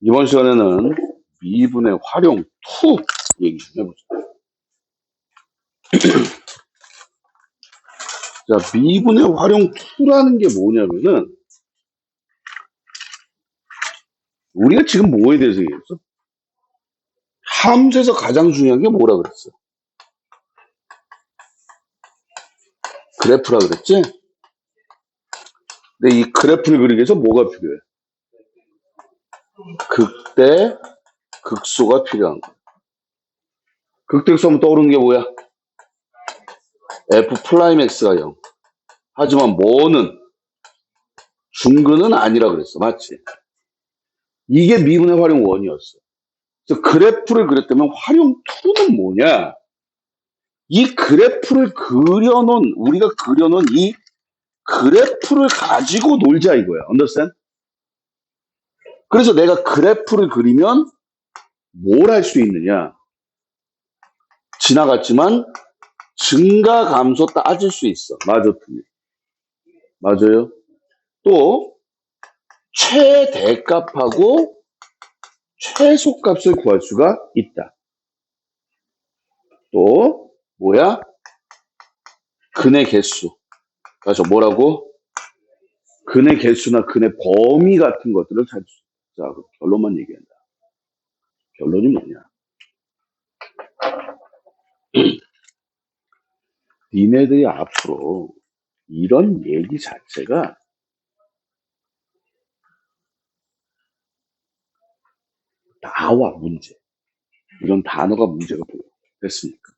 이번 시간에는 미분의 활용 2 얘기 좀 해보자. 자, 미분의 활용 2라는 게 뭐냐면은, 우리가 지금 뭐에 대해서 얘기했어? 함수에서 가장 중요한 게 뭐라 그랬어? 그래프라 그랬지? 근데 이 그래프를 그리기 위해서 뭐가 필요해? 극대, 극소가 필요한 거야. 극대, 극소하면 떠오르는 게 뭐야? f 프라임 x가 0. 하지만 뭐는 중근은 아니라 그랬어. 맞지? 이게 미분의 활용 1이었어. 그래서 그래프를 그렸다면 활용 2는 뭐냐? 이 그래프를 우리가 그려놓은 이 그래프를 가지고 놀자 이거야. understand? 그래서 내가 그래프를 그리면 뭘 할 수 있느냐? 지나갔지만 증가 감소 따질 수 있어. 맞아, 틀려. 맞아요. 또 최대값하고 최소값을 구할 수가 있다. 또 뭐야? 근의 개수. 그래서 뭐라고? 근의 개수나 근의 범위 같은 것들을 찾을 수 있다. 자, 결론만 얘기한다. 결론이 뭐냐? 니네들이 앞으로 이런 얘기 자체가 나와 문제. 이런 단어가 문제가 보여. 됐습니까?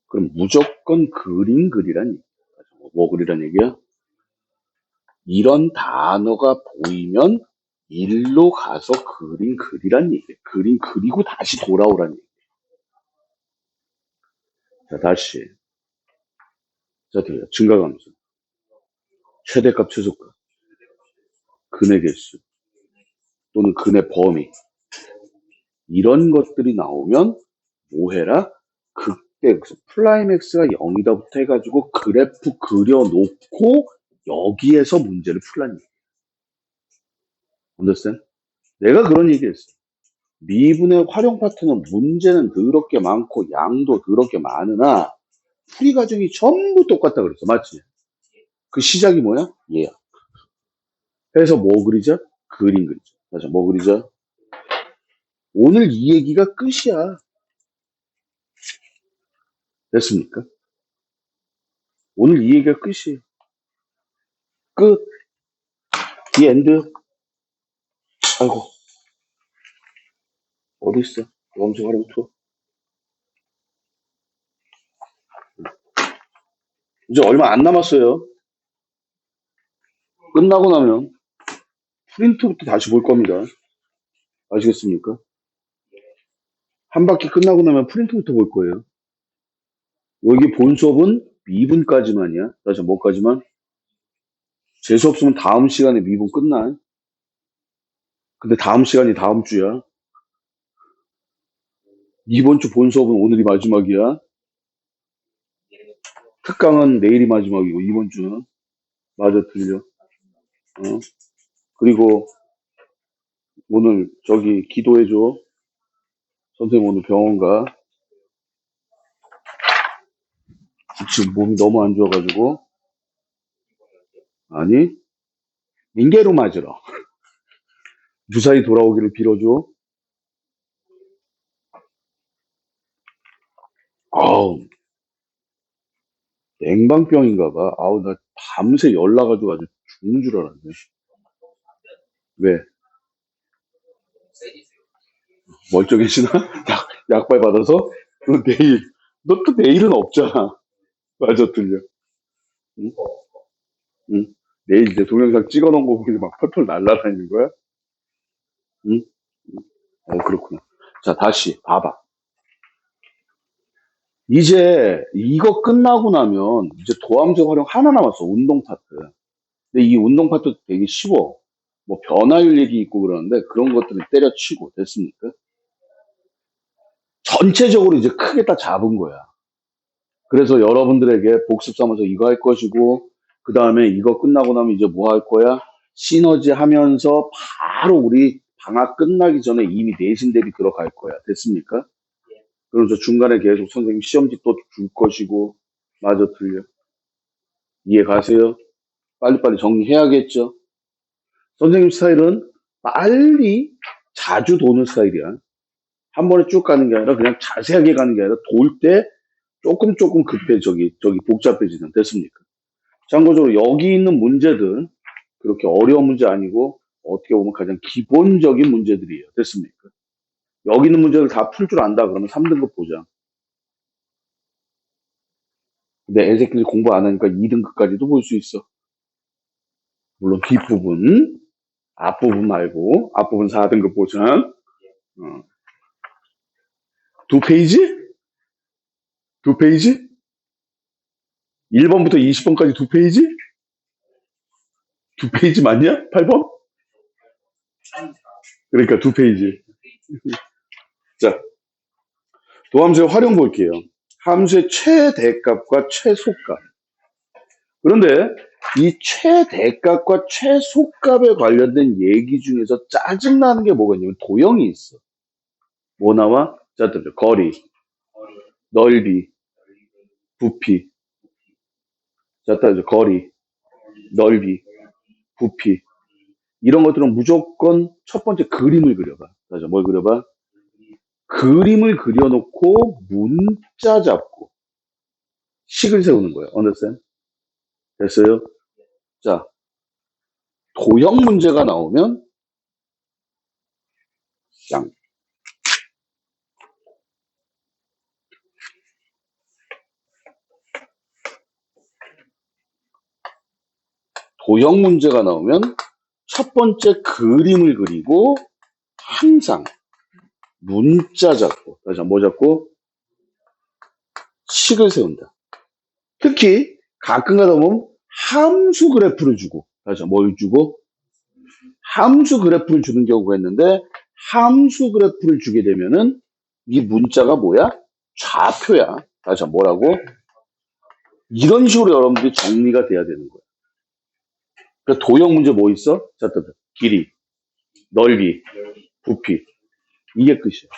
그럼 무조건 그림 그리란 얘기야. 뭐 그리란 얘기야? 이런 단어가 보이면 일로 가서 그림 그리란 얘기야. 그림 그리고 다시 돌아오란 얘기야. 자, 다시. 자, 들려. 증가감소. 최대값, 최소값. 근의 개수. 또는 근의 범위. 이런 것들이 나오면 뭐 해라? 그때 플라임 x가 0이다부터 해가지고 그래프 그려놓고 여기에서 문제를 풀라는 얘기야. understand? 내가 그런 얘기했어. 미분의 활용 파트는 문제는 더럽게 많고 양도 더럽게 많으나 풀이 과정이 전부 똑같다 그랬어. 맞지? 그 시작이 뭐야? 얘야. 해서 뭐 그리자? 그림 그리자. 맞아. 뭐 그리자? 오늘 이 얘기가 끝이야. 됐습니까? 오늘 이 얘기가 끝이에요. 끝. 이 엔드. 아이고. 어디 있어? 염소 활용 투. 이제 얼마 안 남았어요. 끝나고 나면 프린트부터 다시 볼 겁니다. 아시겠습니까? 한 바퀴 끝나고 나면 프린트부터 볼 거예요. 여기 본 수업은 미분까지만이야. 다시 뭐까지만? 재수 없으면 다음 시간에 미분 끝나. 근데 다음 시간이 다음 주야. 이번 주 본 수업은 오늘이 마지막이야. 특강은 내일이 마지막이고 이번 주는. 맞아, 틀려. 어? 그리고 오늘 저기 기도해줘. 선생님 오늘 병원 가. 지금 몸이 너무 안 좋아가지고. 아니, 링게로 맞으러. 무사히 돌아오기를 빌어줘. 아우, 냉방병인가 봐. 아우, 나 밤새 열나가지고 아주 죽는 줄 알았네. 왜? 멀쩡해지나? 약발 받아서? 내일. 너 또 내일은 없잖아. 맞아, 들려. 응? 응? 내일 이제 동영상 찍어놓은 거 보고 막 펄펄 날아다니는 거야? 응? 그렇구나. 자, 다시 봐봐. 이제 이거 끝나고 나면 이제 도함수 활용 하나 남았어. 운동 파트. 근데 이 운동 파트 되게 쉬워. 뭐 변화율 얘기 있고 그러는데 그런 것들을 때려치고 됐습니까? 전체적으로 이제 크게 다 잡은 거야. 그래서 여러분들에게 복습 삼아서 이거 할 것이고 그 다음에 이거 끝나고 나면 이제 뭐 할 거야? 시너지 하면서 바로 우리 방학 끝나기 전에 이미 내신 대비 들어갈 거야. 됐습니까? 그럼 저 중간에 계속 선생님 시험지 또 줄 것이고, 맞아, 틀려. 이해 가세요? 빨리빨리 정리해야겠죠? 선생님 스타일은 빨리 자주 도는 스타일이야. 한 번에 쭉 가는 게 아니라 그냥 자세하게 가는 게 아니라 돌 때 조금 저기 복잡해지는. 됐습니까? 참고적으로 여기 있는 문제들 그렇게 어려운 문제 아니고 어떻게 보면 가장 기본적인 문제들이에요. 됐습니까? 여기 있는 문제를 다 풀 줄 안다 그러면 3등급 보장. 근데 애새끼들이 공부 안 하니까 2등급까지도 볼 수 있어. 물론 뒷부분, 앞부분 말고 앞부분 4등급 보장. 어. 두 페이지? 두 페이지? 1번부터 20번까지 두 페이지? 두 페이지 맞냐? 8번? 그러니까 두 페이지. 자, 도함수의 활용 볼게요. 함수의 최대값과 최소값. 그런데 이 최대값과 최소값에 관련된 얘기 중에서 짜증나는 게 뭐가 있냐면 도형이 있어. 뭐 나와? 자, 거리, 넓이, 부피. 자, 거리, 넓이, 부피. 이런 것들은 무조건 첫 번째 그림을 그려봐. 자, 뭘 그려봐? 그림을 그려놓고 문자 잡고 식을 세우는 거예요. understand? 됐어요? 자, 도형 문제가 나오면 양. 도형 문제가 나오면 첫 번째 그림을 그리고 항상 문자 잡고, 다시 뭐 잡고? 식을 세운다. 특히 가끔 가다 보면 함수 그래프를 주고, 다시 뭘 주고? 함수 그래프를 주는 경우가 있는데 함수 그래프를 주게 되면은 이 문자가 뭐야? 좌표야. 다시 뭐라고? 이런 식으로 여러분들이 정리가 돼야 되는 거야. 그러니까 도형 문제 뭐 있어? 자, 길이, 넓이, 부피. 이게 끝이야.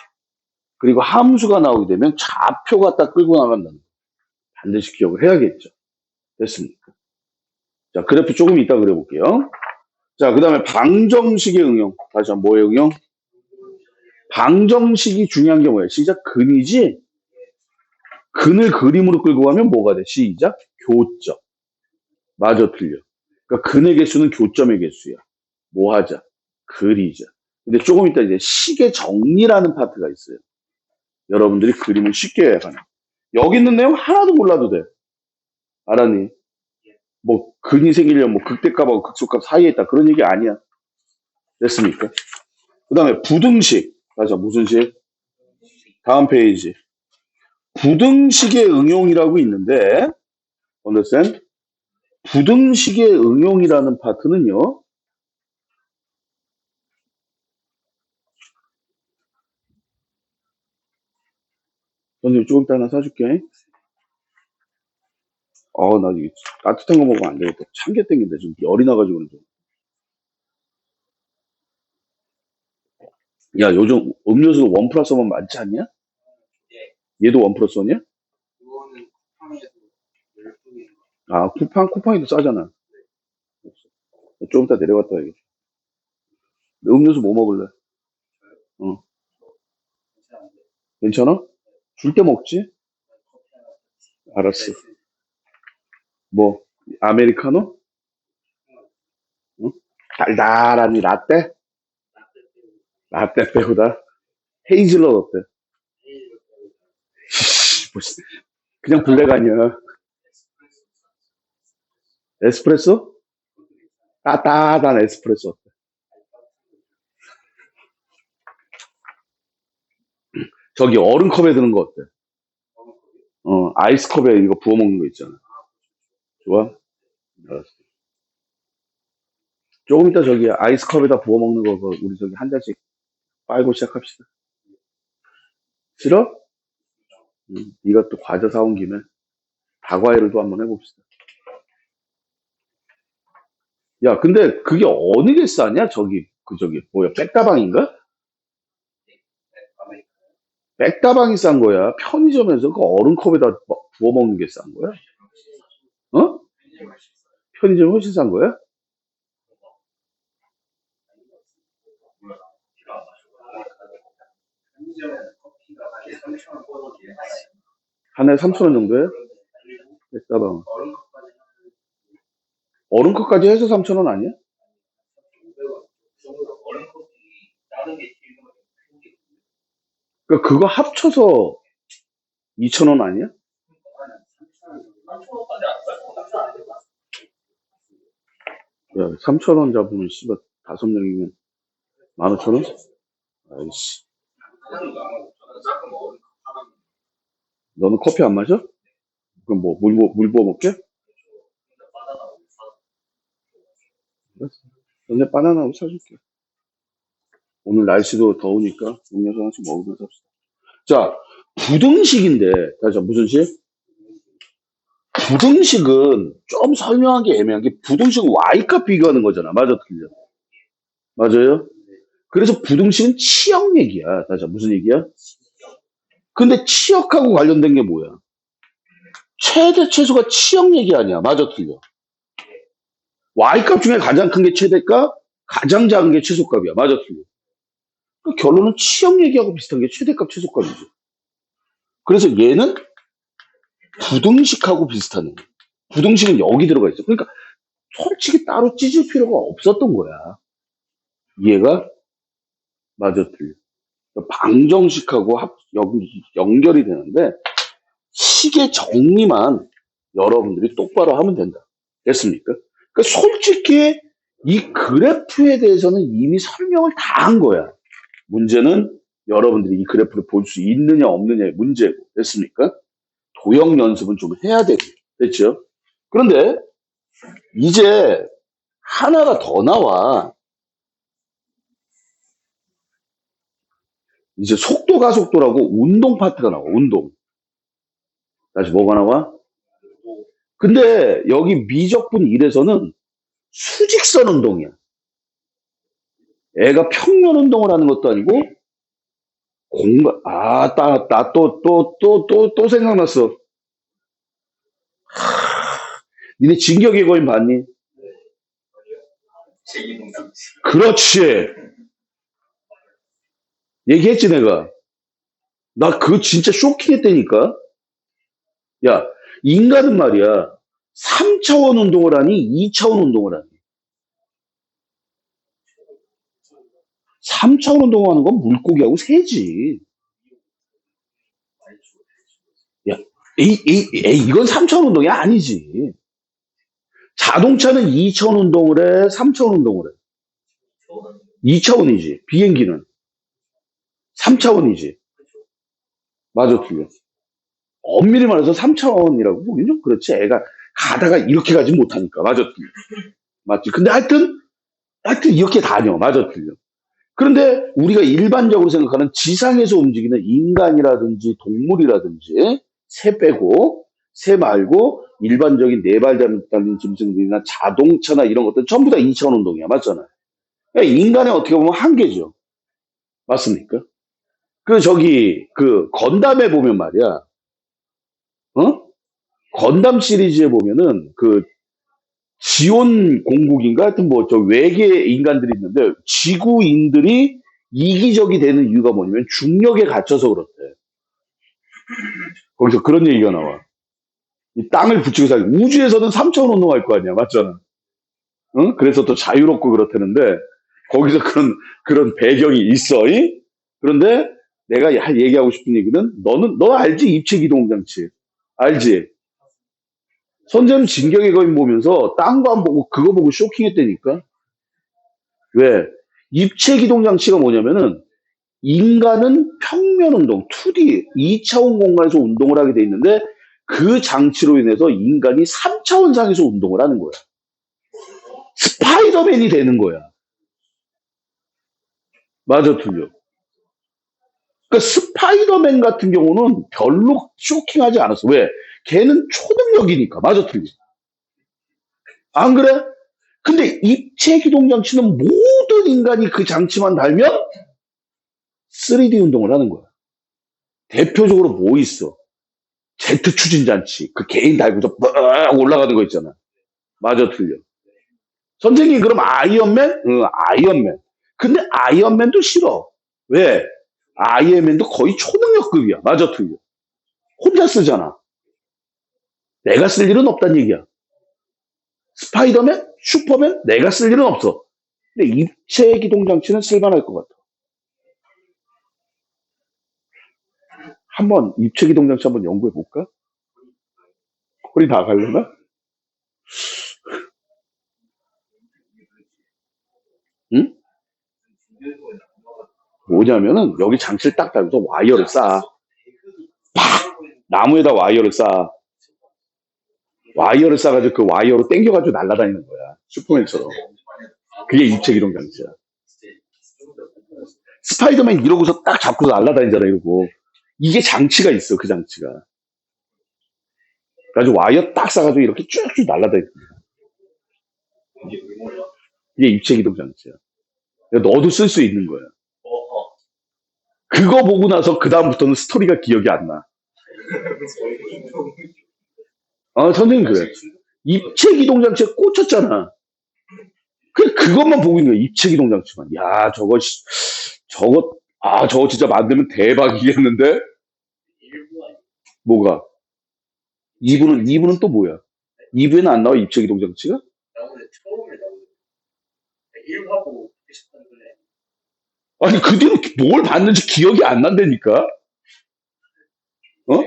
그리고 함수가 나오게 되면 좌표가 딱 끌고 나간다는 거. 반드시 기억을 해야겠죠. 됐습니까? 자, 그래프 조금 이따 그려볼게요. 자, 그 다음에 방정식의 응용. 다시 한번 뭐의 응용? 방정식이 중요한 게 뭐야? 시작 근이지? 근을 그림으로 끌고 가면 뭐가 돼? 시작 교점. 맞아, 틀려. 그러니까 근의 개수는 교점의 개수야. 뭐 하자? 그리자. 근데 조금 이따 이제 식의 정리라는 파트가 있어요. 여러분들이 그림을 쉽게 해야 하는. 여기 있는 내용 하나도 몰라도 돼. 알았니? 뭐 근이 생기려면 뭐 극대값하고 극소값 사이에 있다. 그런 얘기 아니야. 됐습니까? 그 다음에 부등식. 맞아, 무슨 식? 다음 페이지. 부등식의 응용이라고 있는데, understand? 부등식의 응용이라는 파트는요, 선생님 조금 이따 하나 사줄게. 나 이거 따뜻한 거 먹으면 안 되겠다. 참깨 땡긴다. 지금 열이 나가지고 그러죠. 야, 요즘 음료수 원 플러스 원 많지 않냐? 얘도 원 플러스 원이야? 아, 쿠팡이도 싸잖아. 조금 이따 내려갔다 와야겠다. 음료수 뭐 먹을래? 어, 괜찮아? 줄 때 먹지? 알았어. 뭐, 아메리카노? 응? 달달하니 라떼? 라떼 빼고다. 헤이즐넛 어때? 그냥 블랙 아니야. 에스프레소? 따뜻한 에스프레소 어때? 저기 얼음컵에 드는 거 어때? 아이스컵에 이거 부어 먹는 거 있잖아. 좋아? 알았어. 조금 이따 저기 아이스컵에다 부어 먹는 거 우리 저기 한 잔씩 빨고 시작합시다. 싫어? 네가 또 과자 사온 김에 다과일을 또 한번 해봅시다. 야, 근데 그게 어느 게 싸냐? 저기 그 저기 뭐야 백다방인가? 백다방이 싼 거야. 편의점에서 그 얼음컵에다 부어 먹는 게 싼 거야. 어? 편의점 훨씬 싼 거야? 한 해 3,000원 정도에 백다방. 얼음컵까지 해서 3,000원 아니야? 그러니까 그거 합쳐서 2,000원 아니야? 야, 3,000원 잡으면 씨발 5명이면 15,000원? 아이씨. 너는 커피 안 마셔? 그럼 뭐 물 부어 먹게? 알았어. 너네 바나나 사줄게. 오늘 날씨도 더우니까 음료수 하나씩 먹으면서 합시다. 자, 부등식인데, 자, 무슨 식? 부등식은 좀 설명하기 애매한 게 부등식은 y값 비교하는 거잖아. 맞아, 틀려? 맞아요? 그래서 부등식은 치역 얘기야. 다시 무슨 얘기야? 근데 치역하고 관련된 게 뭐야? 최대 최소가 치역 얘기 아니야. 맞아, 틀려? y값 중에 가장 큰 게 최대값, 가장 작은 게 최소값이야. 맞아, 틀려? 그 결론은 치역 얘기하고 비슷한 게 최대값, 최소값이지. 그래서 얘는 부등식하고 비슷하네. 부등식은 여기 들어가 있어. 그러니까 솔직히 따로 찢을 필요가 없었던 거야. 이해가? 맞아, 틀려? 방정식하고 연결이 되는데 식의 정리만 여러분들이 똑바로 하면 된다. 됐습니까? 그러니까 솔직히 이 그래프에 대해서는 이미 설명을 다 한 거야. 문제는 여러분들이 이 그래프를 볼 수 있느냐 없느냐의 문제고. 됐습니까? 도형 연습은 좀 해야 되고. 됐죠? 그런데 이제 하나가 더 나와. 이제 속도 가속도라고 운동 파트가 나와. 운동. 다시 뭐가 나와? 근데 여기 미적분 1에서는 수직선 운동이야. 애가 평면 운동을 하는 것도 아니고 또 생각났어. 니네 진격의 거인 봤니? 그렇지. 얘기했지 내가. 나 그거 진짜 쇼킹했다니까. 야, 인간은 말이야. 3차원 운동을 하니 2차원 운동을 하니. 3차원 운동하는 건 물고기하고 새지. 야, 이건 3차원 운동이 아니지. 자동차는 2차원 운동을 해, 3차원 운동을 해. 2차원이지. 비행기는 3차원이지. 맞아, 틀려. 엄밀히 말해서 3차원이라고 보기는 좀 그렇지. 애가 가다가 이렇게 가지 못하니까. 맞아, 틀려. 맞지. 근데 하여튼 이렇게 다녀. 맞아, 틀려. 그런데 우리가 일반적으로 생각하는 지상에서 움직이는 인간이라든지 동물이라든지 새 빼고 새 말고 일반적인 네 발 달린 짐승들이나 자동차나 이런 것들 전부 다 2차원 운동이야. 맞잖아. 그러니까 인간의 어떻게 보면 한계죠. 맞습니까? 그 건담에 보면 말이야. 어? 건담 시리즈에 보면은 그 지온 공국인가 하여튼 뭐 저 외계 인간들이 있는데 지구인들이 이기적이 되는 이유가 뭐냐면 중력에 갇혀서 그렇대. 거기서 그런 얘기가 나와. 이 땅을 붙이고 살기. 우주에서는 3차원 운동할 거 아니야. 맞잖아. 응? 그래서 또 자유롭고 그렇다는데 거기서 그런 배경이 있어. 이? 그런데 내가 얘기하고 싶은 얘기는 너 알지? 입체기동장치. 알지? 선생님 진격의 거인 보면서 딴 거 안 보고 그거 보고 쇼킹했다니까. 왜? 입체기동장치가 뭐냐면은 인간은 평면 운동, 2D, 2차원 공간에서 운동을 하게 돼 있는데 그 장치로 인해서 인간이 3차원상에서 운동을 하는 거야. 스파이더맨이 되는 거야. 맞아, 틀려. 그러니까 스파이더맨 같은 경우는 별로 쇼킹하지 않았어. 왜? 걔는 초능력이니까. 맞아, 틀려. 안 그래? 근데 입체 기동 장치는 모든 인간이 그 장치만 달면 3D 운동을 하는 거야. 대표적으로 뭐 있어? 제트 추진 장치. 그 개인 달고서 막 올라가는 거 있잖아. 맞아, 틀려. 선생님, 그럼 아이언맨? 응, 아이언맨. 근데 아이언맨도 싫어. 왜? 아이언맨도 거의 초능력급이야. 맞아, 틀려. 혼자 쓰잖아. 내가 쓸 일은 없단 얘기야. 스파이더맨? 슈퍼맨? 내가 쓸 일은 없어. 근데 입체 기동 장치는 쓸만할 것 같아. 한번 입체 기동 장치 한번 연구해 볼까? 허리 나가려나? 응? 뭐냐면은 여기 장치를 딱 달고서 와이어를 쌓아. 나무에다 와이어를 쌓아. 와이어를 쌓아가지고 그 와이어로 당겨가지고 날아다니는 거야. 슈퍼맨처럼. 그게 입체 기동 장치야. 스파이더맨 이러고서 딱 잡고서 날아다니잖아, 이러고. 이게 장치가 있어, 그 장치가. 그래가지고 와이어 딱 싸가지고 이렇게 쭉쭉 날아다니는 거야. 이게 입체 기동 장치야. 너도 쓸 수 있는 거야. 그거 보고 나서 그다음부터는 스토리가 기억이 안 나. 선생님 그래. 입체 기동 장치에 꽂혔잖아. 그것만 보고 있는 거야. 입체 기동 장치만. 야, 저거 진짜 만들면 대박이겠는데? 뭐가? 2부는 또 뭐야? 2부에는 안 나와, 입체 기동 장치가? 아니, 그 뒤로 뭘 봤는지 기억이 안 난다니까?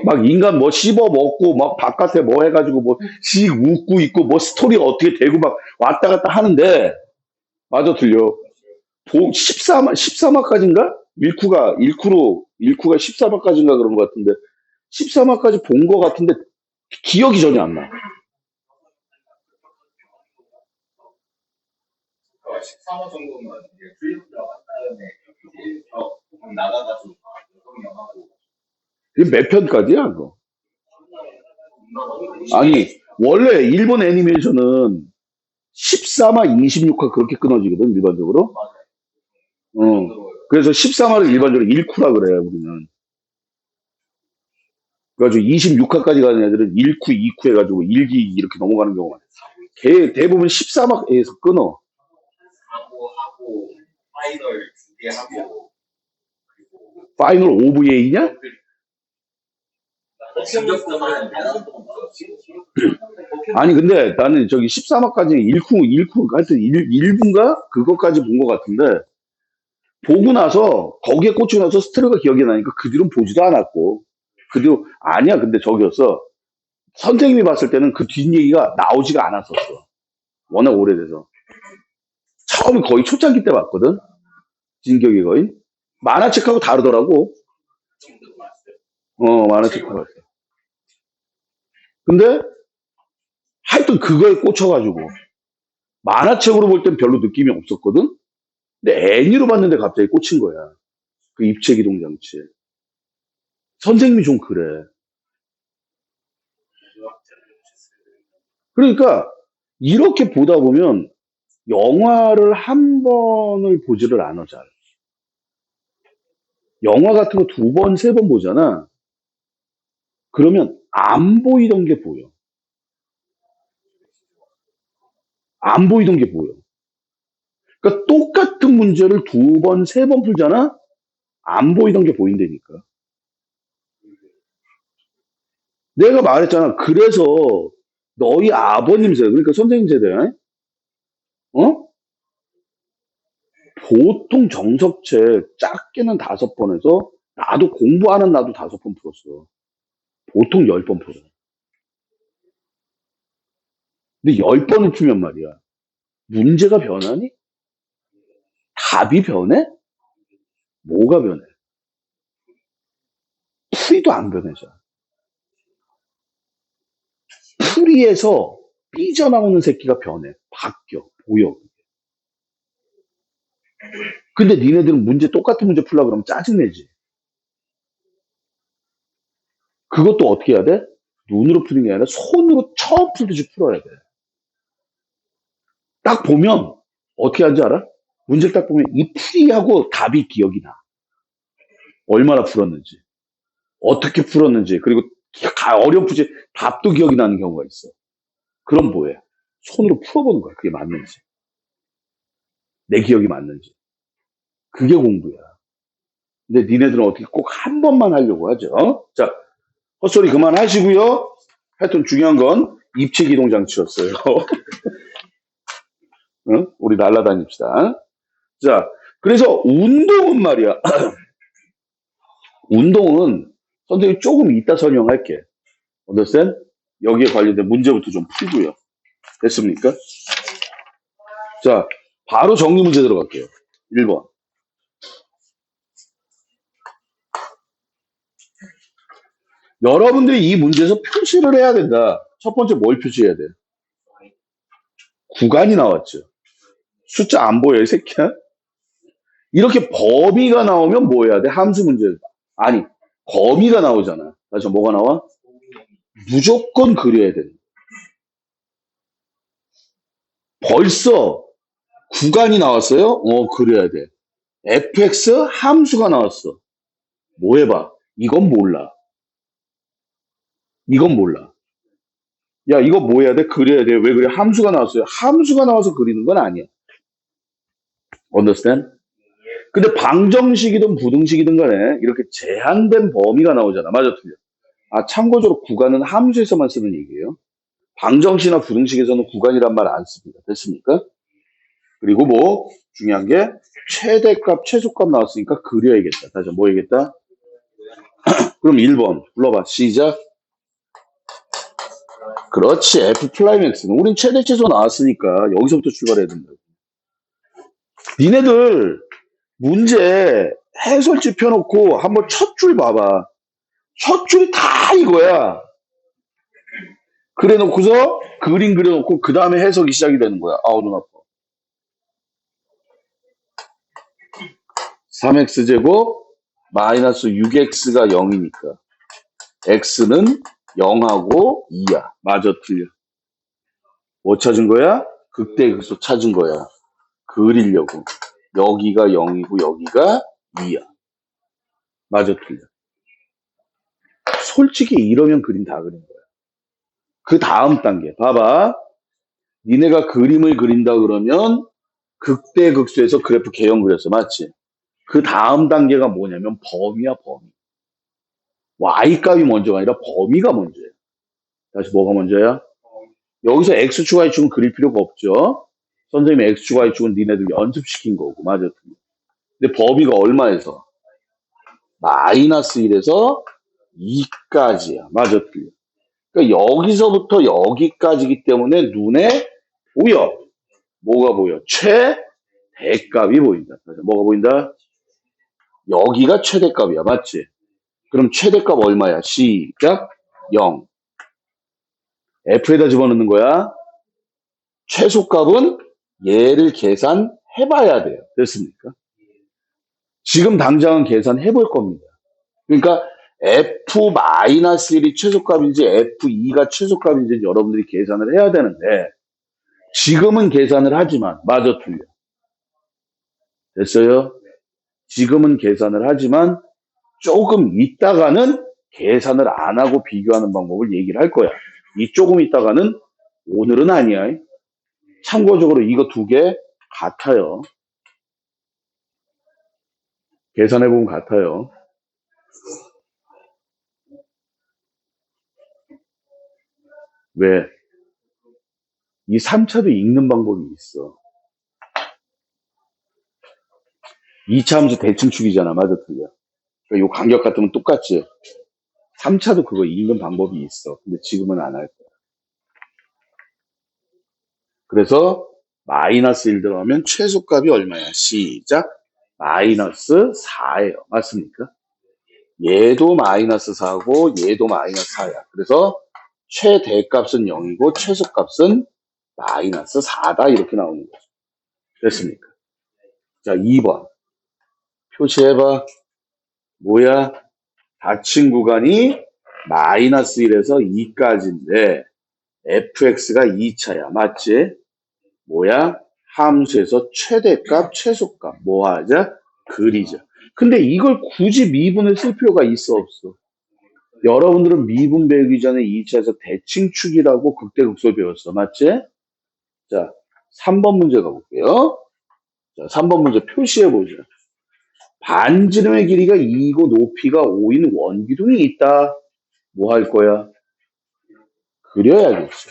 막 인간 뭐 씹어 먹고, 막 바깥에 뭐 해가지고 씩 웃고 있고, 뭐 스토리가 어떻게 되고 막 왔다 갔다 하는데, 맞아, 들려. 14화까지인가? 일쿠가 14화까지인가 그런 것 같은데, 14화까지 본 것 같은데, 기억이 전혀 안 나. 이게 몇 편까지야, 그거? 아니, 원래 일본 애니메이션은 13화, 26화 그렇게 끊어지거든, 일반적으로. 그래서 13화를 일반적으로 1쿠라 그래, 우리는. 그래가지고 26화까지 가는 애들은 1쿠, 2쿠 해가지고 1기 이렇게 넘어가는 경우가 많아. 대부분 13화에서 끊어. 파이널 OVA냐? 아니, 근데 나는 저기 13화까지 1쿠, 하여튼 1부인가? 그것까지 본 것 같은데, 보고 나서, 거기에 꽂히고 나서 스토리가 기억이 나니까 그 뒤로는 보지도 않았고, 그 뒤로, 아니야, 근데 저기였어. 선생님이 봤을 때는 그 뒷얘기가 나오지가 않았었어. 워낙 오래돼서. 처음에 거의 초창기 때 봤거든? 진격의 거인. 만화책하고 다르더라고. 만화책하고 봤어. 근데, 하여튼 그거에 꽂혀가지고, 만화책으로 볼 땐 별로 느낌이 없었거든? 근데 애니로 봤는데 갑자기 꽂힌 거야. 그 입체 기동 장치에. 선생님이 좀 그래. 그러니까, 이렇게 보다 보면, 영화를 한 번을 보지를 않아, 잘. 영화 같은 거 두 번, 세 번 보잖아. 그러면 안 보이던 게 보여. 안 보이던 게 보여. 그러니까 똑같은 문제를 두 번, 세 번 풀잖아? 안 보이던 게 보인다니까. 내가 말했잖아. 그래서 너희 아버님 세대, 그러니까 선생님 세대, 어? 보통 정석책 작게는 5번에서 나도 공부하는 나도 5번 풀었어. 보통 10번 풀어. 근데 10번을 풀면 말이야. 문제가 변하니? 답이 변해? 뭐가 변해? 풀이도 안 변해져. 풀이에서 삐져나오는 새끼가 변해. 바뀌어. 보여. 근데 니네들은 문제 똑같은 문제 풀려고 그러면 짜증내지. 그것도 어떻게 해야 돼? 눈으로 푸는 게 아니라 손으로 처음 풀듯이 풀어야 돼. 딱 보면 어떻게 하는지 알아? 문제를 딱 보면 이 풀이하고 답이 기억이 나. 얼마나 풀었는지, 어떻게 풀었는지, 그리고 어렴풋이 답도 기억이 나는 경우가 있어. 그럼 뭐해? 손으로 풀어보는 거야. 그게 맞는지. 내 기억이 맞는지. 그게 공부야. 근데 니네들은 어떻게 꼭 한 번만 하려고 하죠? 자, 헛소리 그만하시고요. 하여튼 중요한 건 입체 기동 장치였어요. 응? 우리 날라다닙시다. 자, 그래서 운동은 말이야. 운동은 선생님이 조금 이따 설명할게. understand? 여기에 관련된 문제부터 좀 풀고요. 됐습니까? 자, 바로 정리 문제 들어갈게요. 1번. 여러분들이 이 문제에서 표시를 해야 된다. 첫 번째 뭘 표시해야 돼? 구간이 나왔죠. 숫자 안 보여, 이 새끼야? 이렇게 범위가 나오면 뭐 해야 돼? 함수 문제. 아니, 범위가 나오잖아. 다시 뭐가 나와? 무조건 그려야 돼. 벌써 구간이 나왔어요? 그려야 돼. fx 함수가 나왔어. 뭐 해봐? 이건 몰라. 이건 몰라. 야, 이거 뭐 해야 돼? 그려야 돼. 왜 그래? 함수가 나왔어요. 함수가 나와서 그리는 건 아니야. understand? 근데 방정식이든 부등식이든 간에 이렇게 제한된 범위가 나오잖아. 맞아, 틀려. 참고적으로 구간은 함수에서만 쓰는 얘기예요. 방정식이나 부등식에서는 구간이란 말 안 씁니다. 됐습니까? 그리고 뭐 중요한 게 최대값, 최소값 나왔으니까 그려야겠다. 다시 뭐 해야겠다? 그럼 1번 불러봐. 시작. 그렇지. F 플라임 X는 우린 최대 최소 나왔으니까 여기서부터 출발해야 된다. 니네들 문제 해설지 펴놓고 한번 첫 줄 봐봐. 첫 줄이 다 이거야. 그래 놓고서 그림 그려놓고 그 다음에 해석이 시작이 되는 거야. 아우 눈 아파. 3x제곱 마이너스 6x가 0이니까 x는 0하고 2야. 맞아 틀려. 뭐 찾은 거야? 극대극소 찾은 거야. 그리려고. 여기가 0이고 여기가 2야. 맞아 틀려. 솔직히 이러면 그림 다 그린 거야. 그 다음 단계 봐봐. 니네가 그림을 그린다 그러면 극대극소에서 그래프 개형 그렸어. 맞지? 그 다음 단계가 뭐냐면 범위야 범위. y값이 먼저가 아니라 범위가 먼저야. 다시 뭐가 먼저야? 여기서 x축 y축은 그릴 필요가 없죠. 선생님이 x축 y축은 니네들 연습시킨 거고. 맞아. 근데 범위가 얼마에서? 마이너스 1에서 2까지야. 맞아. 틀려. 그러니까 여기서부터 여기까지기 때문에 눈에 보여. 뭐가 보여? 최대값이 보인다. 뭐가 보인다? 여기가 최대값이야. 맞지? 그럼 최대값 얼마야? 시작. 0. F에다 집어넣는 거야. 최소값은 얘를 계산해봐야 돼요. 됐습니까? 지금 당장은 계산해볼 겁니다. 그러니까 F-1이 최소값인지 F2가 최소값인지 여러분들이 계산을 해야 되는데 지금은 계산을 하지만 맞아 틀려. 됐어요? 지금은 계산을 하지만 조금 있다가는 계산을 안 하고 비교하는 방법을 얘기를 할 거야. 이 조금 있다가는 오늘은 아니야. 참고적으로 이거 두 개 같아요. 계산해보면 같아요. 왜? 이 3차도 읽는 방법이 있어. 2차 함수 대칭축이잖아. 맞아, 틀려. 그러니까 요 간격 같으면 똑같지. 3차도 그거 읽는 방법이 있어. 근데 지금은 안 할 거야. 그래서 마이너스 1 들어가면 최소값이 얼마야? 시작. 마이너스 4예요. 맞습니까? 얘도 마이너스 4고 얘도 마이너스 4야. 그래서 최대값은 0이고 최소값은 마이너스 4다. 이렇게 나오는 거죠. 됐습니까? 자, 2번. 표시해봐. 뭐야? 닫힌 구간이 마이너스 1에서 2까지인데 fx가 2차야. 맞지? 뭐야? 함수에서 최대값, 최소값. 뭐 하자? 그리자. 근데 이걸 굳이 미분을 쓸 필요가 있어, 없어? 여러분들은 미분 배우기 전에 2차에서 대칭축이라고 극대극소 배웠어. 맞지? 자, 3번 문제 가볼게요. 자, 3번 문제 표시해보자. 반지름의 길이가 2이고 높이가 5인 원기둥이 있다. 뭐 할 거야? 그려야겠죠.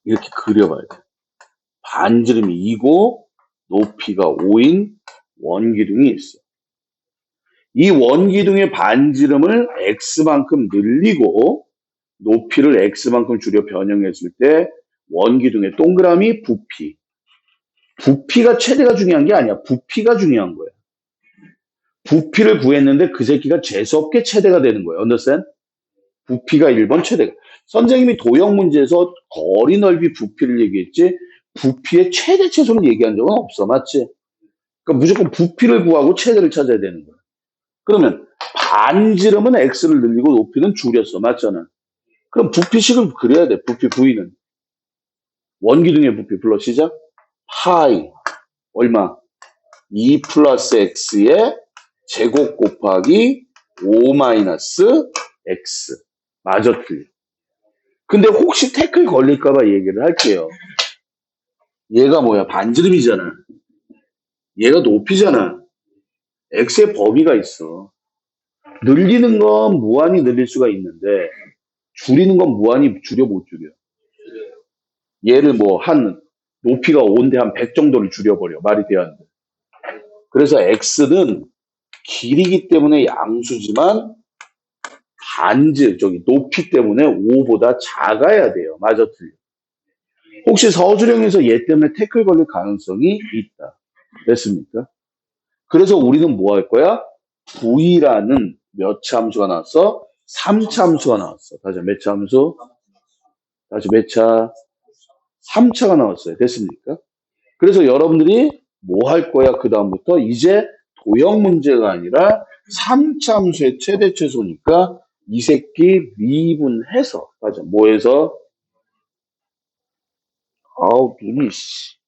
이렇게 그려봐야 돼. 반지름이 2고 높이가 5인 원기둥이 있어. 이 원기둥의 반지름을 x만큼 늘리고 높이를 x만큼 줄여 변형했을 때 원기둥의 동그라미 부피. 부피가 최대가 중요한 게 아니야. 부피가 중요한 거야. 부피를 구했는데 그 새끼가 재수없게 최대가 되는 거야. understand? 부피가 1번 최대가. 선생님이 도형 문제에서 거리 넓이 부피를 얘기했지 부피의 최대 최소를 얘기한 적은 없어. 맞지? 그러니까 무조건 부피를 구하고 최대를 찾아야 되는 거야. 그러면 반지름은 x를 늘리고 높이는 줄였어. 맞잖아. 그럼 부피식을 그려야 돼. 부피 V는. 원기둥의 부피 불러 시작. 파이 얼마? 2 플러스 x의 제곱 곱하기 5 마이너스 x. 맞아 틀려. 근데 혹시 태클 걸릴까봐 얘기를 할게요. 얘가 뭐야? 반지름이잖아. 얘가 높이잖아. x의 범위가 있어. 늘리는 건 무한히 늘릴 수가 있는데 줄이는 건 무한히 줄여 못 줄여. 얘를 뭐 한 높이가 5인데 한 100 정도를 줄여버려. 말이 돼야 안 돼. 그래서 x는 길이기 때문에 양수지만 높이 때문에 5보다 작아야 돼요. 맞아 틀려. 혹시 서술형에서 얘 때문에 태클 걸릴 가능성이 있다. 됐습니까? 그래서 우리는 뭐 할 거야? V라는 몇 차 함수가 나왔어? 3차 함수가 나왔어. 다시 몇 차 함수? 다시 몇 차? 3차가 나왔어요. 됐습니까? 그래서 여러분들이 뭐 할 거야? 그 다음부터 이제 도형 문제가 아니라 3차 함수의 최대 최소니까 이 새끼 미분해서 맞아. 뭐 해서? 아우 눈이 씨.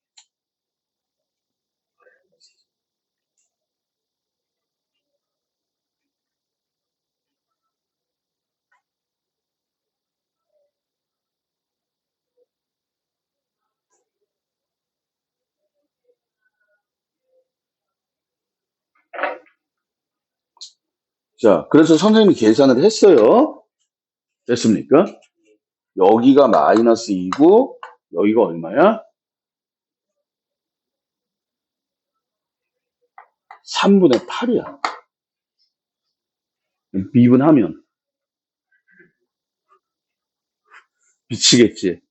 자, 그래서 선생님이 계산을 했어요. 됐습니까? 여기가 마이너스 2고 여기가 얼마야? 3분의 8이야. 미분하면 미치겠지.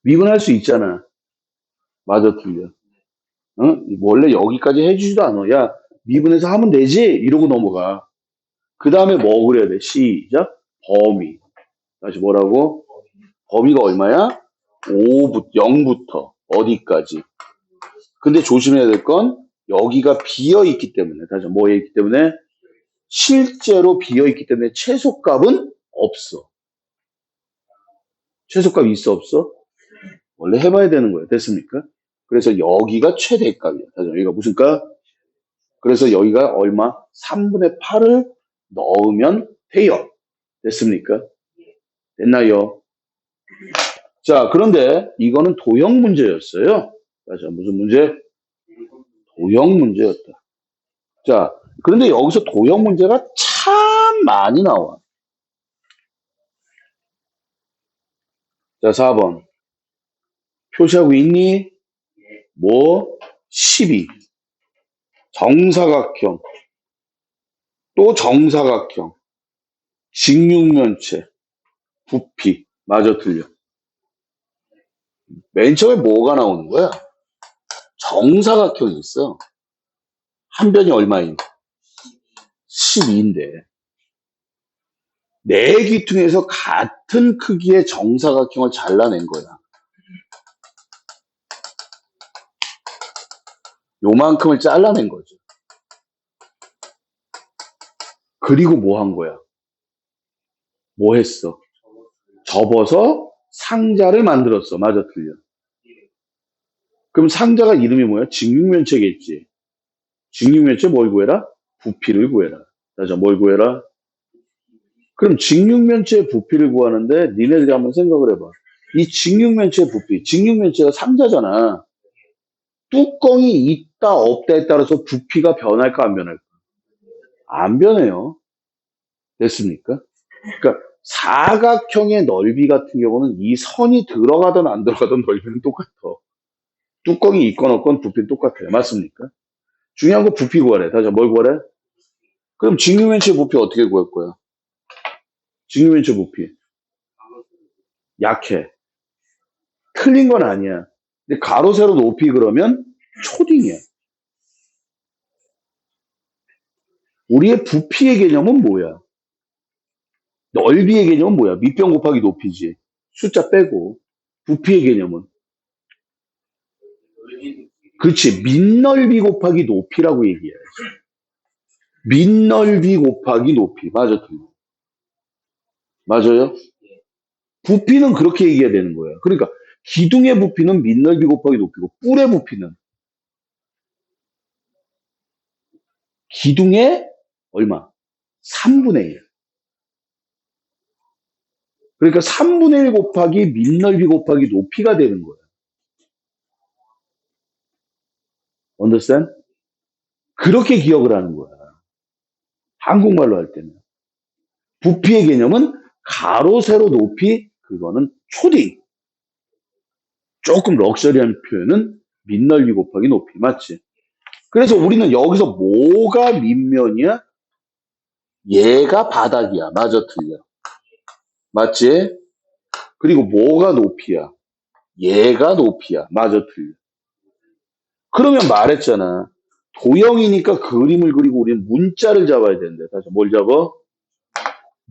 미분할 수 있잖아. 맞아 틀려. 어? 원래 여기까지 해주지도 않아. 야, 미분해서 하면 되지? 이러고 넘어가. 그 다음에 뭐 그려야 돼? 시작. 범위. 다시 뭐라고? 범위가 얼마야? 0부터 어디까지? 근데 조심해야 될 건 여기가 비어 있기 때문에 다시 뭐에 있기 때문에 실제로 비어 있기 때문에 최소값은 없어. 최소값이 있어 없어? 원래 해봐야 되는 거예요. 됐습니까? 그래서 여기가 최대값이야. 다시 여기가 무슨 값? 그래서 여기가 얼마? 3분의 8을 넣으면 돼요. 됐습니까? 됐나요? 자, 그런데 이거는 도형 문제였어요. 자, 무슨 문제? 도형 문제였다. 자, 그런데 여기서 도형 문제가 참 많이 나와. 자, 4번. 표시하고 있니? 뭐? 12. 정사각형. 또 정사각형. 직육면체. 부피. 맞아, 틀려. 맨 처음에 뭐가 나오는 거야? 정사각형이 있어. 한 변이 얼마인? 12인데. 네 기둥에서 같은 크기의 정사각형을 잘라낸 거야. 요만큼을 잘라낸 거죠. 그리고 뭐 한 거야? 뭐 했어? 접어서 상자를 만들었어. 맞아, 틀려. 그럼 상자가 이름이 뭐야? 직육면체겠지. 직육면체 뭘 구해라? 부피를 구해라. 자, 뭘 구해라? 그럼 직육면체의 부피를 구하는데 니네들이 한번 생각을 해봐. 이 직육면체의 부피, 직육면체가 상자잖아. 뚜껑이 있다 없다에 따라서 부피가 변할까 안 변할까? 안 변해요. 됐습니까? 그러니까 사각형의 넓이 같은 경우는 이 선이 들어가든 안 들어가든 넓이는 똑같아. 뚜껑이 있건 없건 부피는 똑같아요. 맞습니까? 중요한 건 부피 구하래. 다시 뭘 구하래? 그럼 직육면체 부피 어떻게 구할 거야? 직육면체 부피. 약해. 틀린 건 아니야. 근데 가로, 세로, 높이 그러면 초딩이야. 우리의 부피의 개념은 뭐야? 넓이의 개념은 뭐야? 밑변 곱하기 높이지. 숫자 빼고. 부피의 개념은. 그렇지. 밑넓이 곱하기 높이라고 얘기해. 밑넓이 곱하기 높이. 맞아, 틀려. 맞아요? 부피는 그렇게 얘기해야 되는 거야. 그러니까 기둥의 부피는 밑넓이 곱하기 높이고 뿔의 부피는 기둥의 얼마? 3분의 1. 그러니까 3분의 1 곱하기 밑넓이 곱하기 높이가 되는 거야. understand? 그렇게 기억을 하는 거야. 한국말로 할 때는. 부피의 개념은 가로, 세로, 높이, 그거는 초딩. 조금 럭셔리한 표현은 밑넓이 곱하기 높이. 맞지? 그래서 우리는 여기서 뭐가 밑면이야? 얘가 바닥이야. 맞아, 틀려. 맞지? 그리고 뭐가 높이야? 얘가 높이야. 맞아, 틀려. 그러면 말했잖아. 도형이니까 그림을 그리고 우리는 문자를 잡아야 되는데. 다시 뭘 잡아?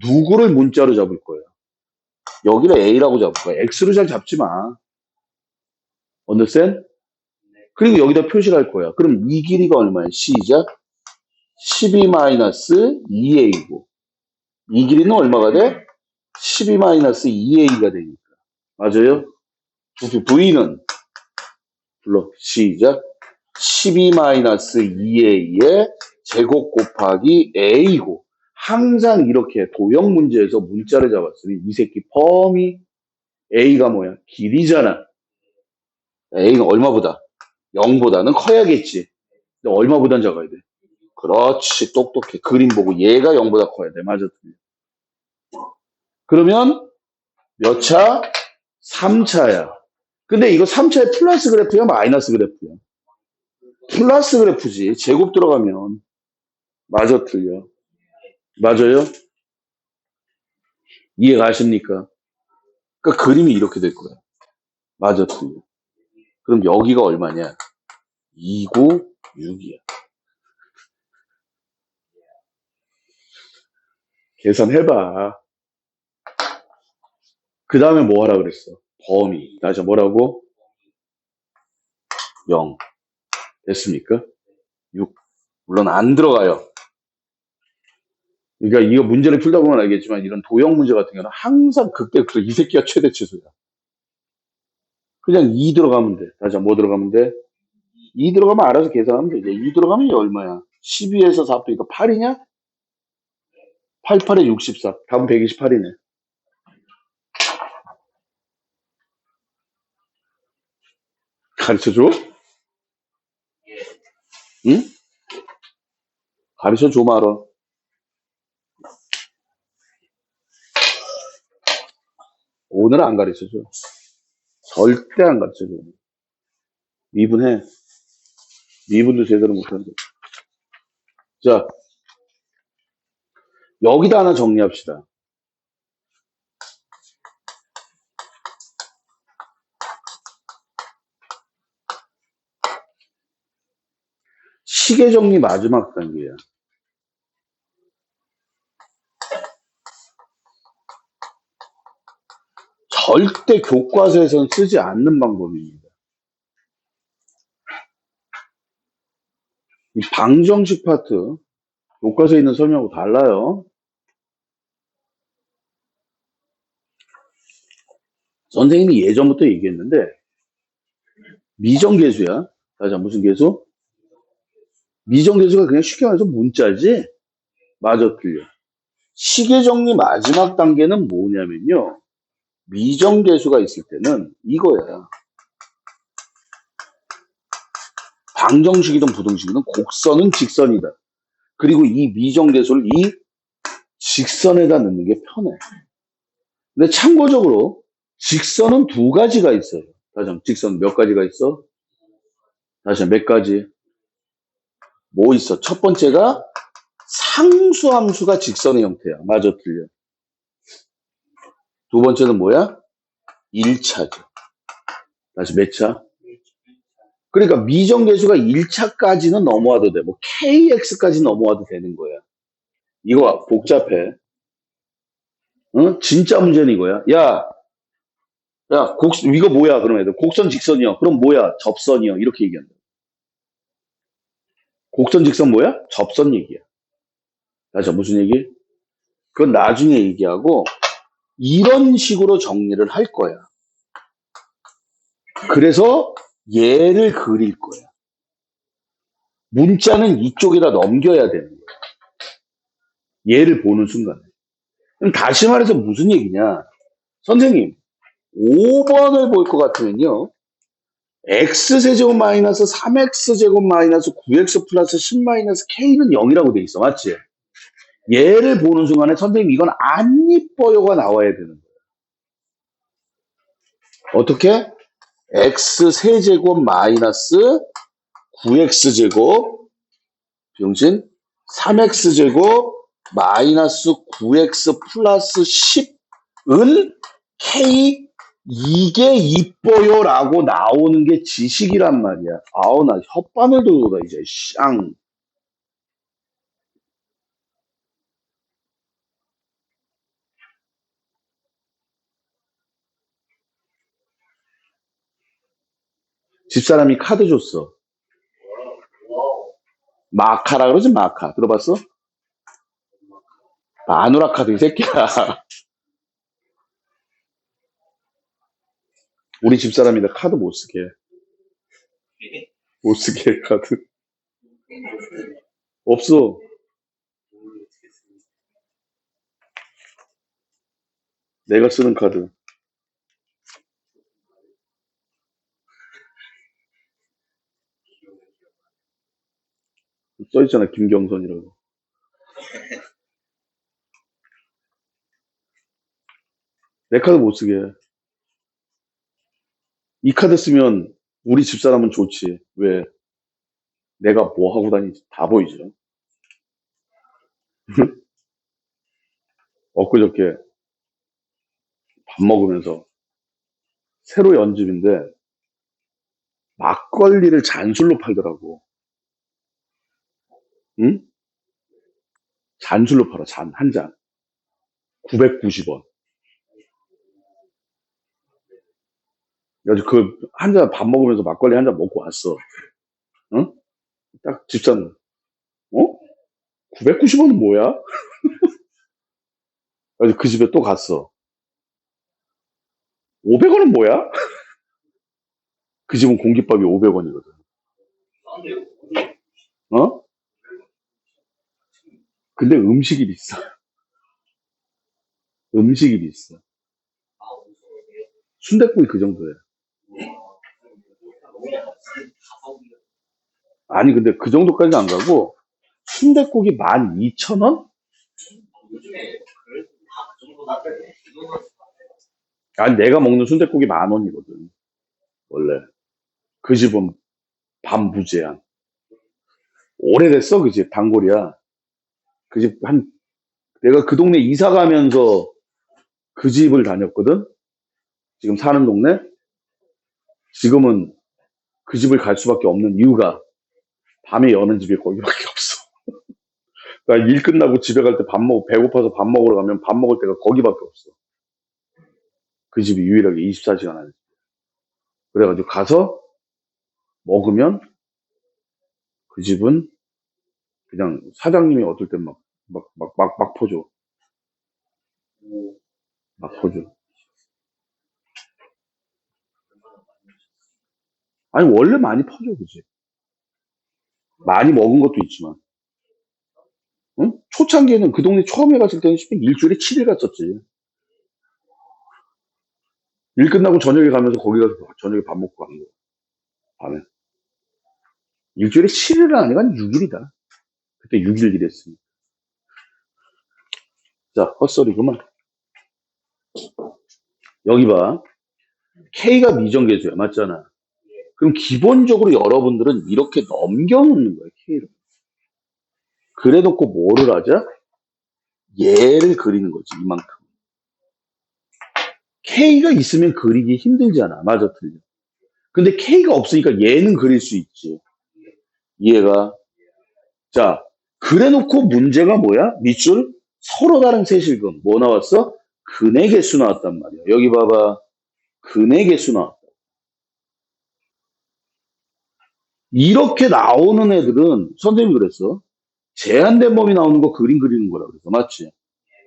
누구를 문자로 잡을 거야? 여기를 A라고 잡을 거야. X로 잘 잡지 마. understand? 그리고 여기다 표시를 할 거야. 그럼 이 길이가 얼마야? 시작. 12-2A고. 이 길이는 얼마가 돼? 12-2A가 되니까. 맞아요? 부피 V는 불러. 시작. 12-2A의 제곱 곱하기 A고. 항상 이렇게 도형 문제에서 문자를 잡았으니 이 새끼 펌이 A가 뭐야? 길이잖아. A가 얼마보다? 0보다는 커야겠지. 근데 얼마보단 작아야 돼? 그렇지. 똑똑해. 그림 보고 얘가 0보다 커야 돼. 맞아. 그러면 몇 차? 3차야. 근데 이거 3차의 플러스 그래프야? 마이너스 그래프야? 플러스 그래프지. 제곱 들어가면. 맞아, 틀려. 맞아요? 이해 가십니까? 그러니까 그림이 이렇게 될 거야. 맞아, 틀려. 그럼 여기가 얼마냐? 296이야. 계산해봐. 그 다음에 뭐 하라 그랬어? 범위. 다시 뭐라고? 0. 됐습니까? 6. 물론 안 들어가요. 그러니까 이거 문제를 풀다 보면 알겠지만 이런 도형 문제 같은 경우는 항상 극대극소 이 새끼가 최대치수야. 그냥 2 들어가면 돼. 다시 뭐 들어가면 돼? 2 들어가면 알아서 계산하면 돼. 이제 2 들어가면 얼마야? 12에서 4 빼니까 8이냐? 88에 64. 답은 128이네. 가르쳐줘? 응? 가르쳐줘 말어. 오늘은 안 가르쳐줘. 절대 안 가르쳐줘. 미분해. 미분도 제대로 못하는데. 자, 여기다 하나 정리합시다. 시계 정리 마지막 단계야. 절대 교과서에서는 쓰지 않는 방법입니다. 이 방정식 파트, 교과서에 있는 설명하고 달라요. 선생님이 예전부터 얘기했는데 미정계수야. 자, 무슨 계수? 미정계수가 그냥 쉽게 말해서 문자지? 맞아, 틀려. 시계정리 마지막 단계는 뭐냐면요. 미정계수가 있을 때는 이거야. 방정식이든 부등식이든 곡선은 직선이다. 그리고 이 미정계수를 이 직선에다 넣는 게 편해. 근데 참고적으로 직선은 두 가지가 있어요. 다시 한번 직선 몇 가지가 있어? 다시 한번 몇 가지? 뭐 있어? 첫 번째가 상수함수가 직선의 형태야. 맞아, 틀려. 두 번째는 뭐야? 1차죠. 다시 몇 차? 그러니까 미정계수가 1차까지는 넘어와도 돼. 뭐 KX까지 넘어와도 되는 거야. 이거 복잡해. 응? 진짜 문제는 이거야. 야, 이거 뭐야? 그러면 애들 곡선 직선이요. 그럼 뭐야? 접선이요. 이렇게 얘기한다. 곡선 직선 뭐야? 접선 얘기야. 다시 무슨 얘기? 그건 나중에 얘기하고 이런 식으로 정리를 할 거야. 그래서 얘를 그릴 거야. 문자는 이쪽에다 넘겨야 되는 거야. 얘를 보는 순간에. 그럼 다시 말해서 무슨 얘기냐? 선생님, 5번을 볼 것 같으면요. x세제곱 마이너스 3x제곱 마이너스 9x 플러스 10 마이너스 k는 0이라고 돼 있어. 맞지? 얘를 보는 순간에 선생님 이건 안 이뻐요가 나와야 되는 거야. 어떻게? x세제곱 마이너스 9x제곱 병신 3x제곱 마이너스 9x 플러스 10은 k 이게 이뻐요라고 나오는 게 지식이란 말이야. 아우 나 혓바늘 돌다 이제 쌍. 집사람이 카드 줬어. 마카라 그러지 마카. 들어봤어? 마누라 카드 이 새끼야. 우리 집사람이다 카드 못 쓰게. 못 쓰게 해, 카드. 없어. 내가 쓰는 카드. 써있잖아 김경선이라고. 내 카드 못 쓰게 해. 이 카드 쓰면 우리 집사람은 좋지. 왜? 내가 뭐 하고 다니지 다 보이죠. 엊그저께 밥 먹으면서 새로 연집인데 막걸리를 잔술로 팔더라고. 응? 잔술로 팔아. 한 잔. 990원. 그래서 그 한 잔 밥 먹으면서 막걸리 한 잔 먹고 왔어. 응? 딱 집사람. 어? 990원은 뭐야? 그래서 그 집에 또 갔어. 500원은 뭐야? 그 집은 공깃밥이 500원이거든. 어? 근데 음식이 비싸. 음식이 비싸. 순댓국이 그 정도야. 아니 근데 그 정도까지 안 가고 순댓국이 12,000원? 아니 내가 먹는 순댓국이 10,000원이거든. 원래. 그 집은 밥 무제한. 오래됐어 그 집. 단골이야. 그 집 내가 그 동네 이사 가면서 그 집을 다녔거든. 지금 사는 동네. 지금은 그 집을 갈 수밖에 없는 이유가 밤에 여는 집이 거기밖에 없어. 나 일 끝나고 집에 갈 때 배고파서 밥 먹으러 가면 밥 먹을 때가 거기밖에 없어. 그 집이 유일하게 24시간 안에. 그래가지고 가서 먹으면 그 집은 그냥 사장님이 어떨 땐 막 퍼줘. 막 퍼줘. 아니, 원래 많이 퍼져, 그지? 많이 먹은 것도 있지만. 응? 초창기에는 그 동네 처음에 갔을 때는 일주일에 7일 갔었지. 일 끝나고 저녁에 가면서 거기 가서 저녁에 밥 먹고 가는 거야. 밤에. 일주일에 7일은 아니고 한 6일이다. 그때 6일 일했으니. 자, 헛소리구만. 여기 봐. K가 미정계수야. 맞잖아. 그럼 기본적으로 여러분들은 이렇게 넘겨놓는 거야, K를. 그래 놓고 뭐를 하자? 얘를 그리는 거지, 이만큼. K가 있으면 그리기 힘들잖아. 맞아, 틀려. 근데 K가 없으니까 얘는 그릴 수 있지. 이해가? 자, 그래 놓고 문제가 뭐야? 밑줄 서로 다른 세실금. 뭐 나왔어? 근의 개수 나왔단 말이야. 여기 봐봐. 근의 개수 나왔다. 이렇게 나오는 애들은 선생님이 그랬어. 제한된 범위 나오는 거 그림 그리는 거라 그래서 맞지?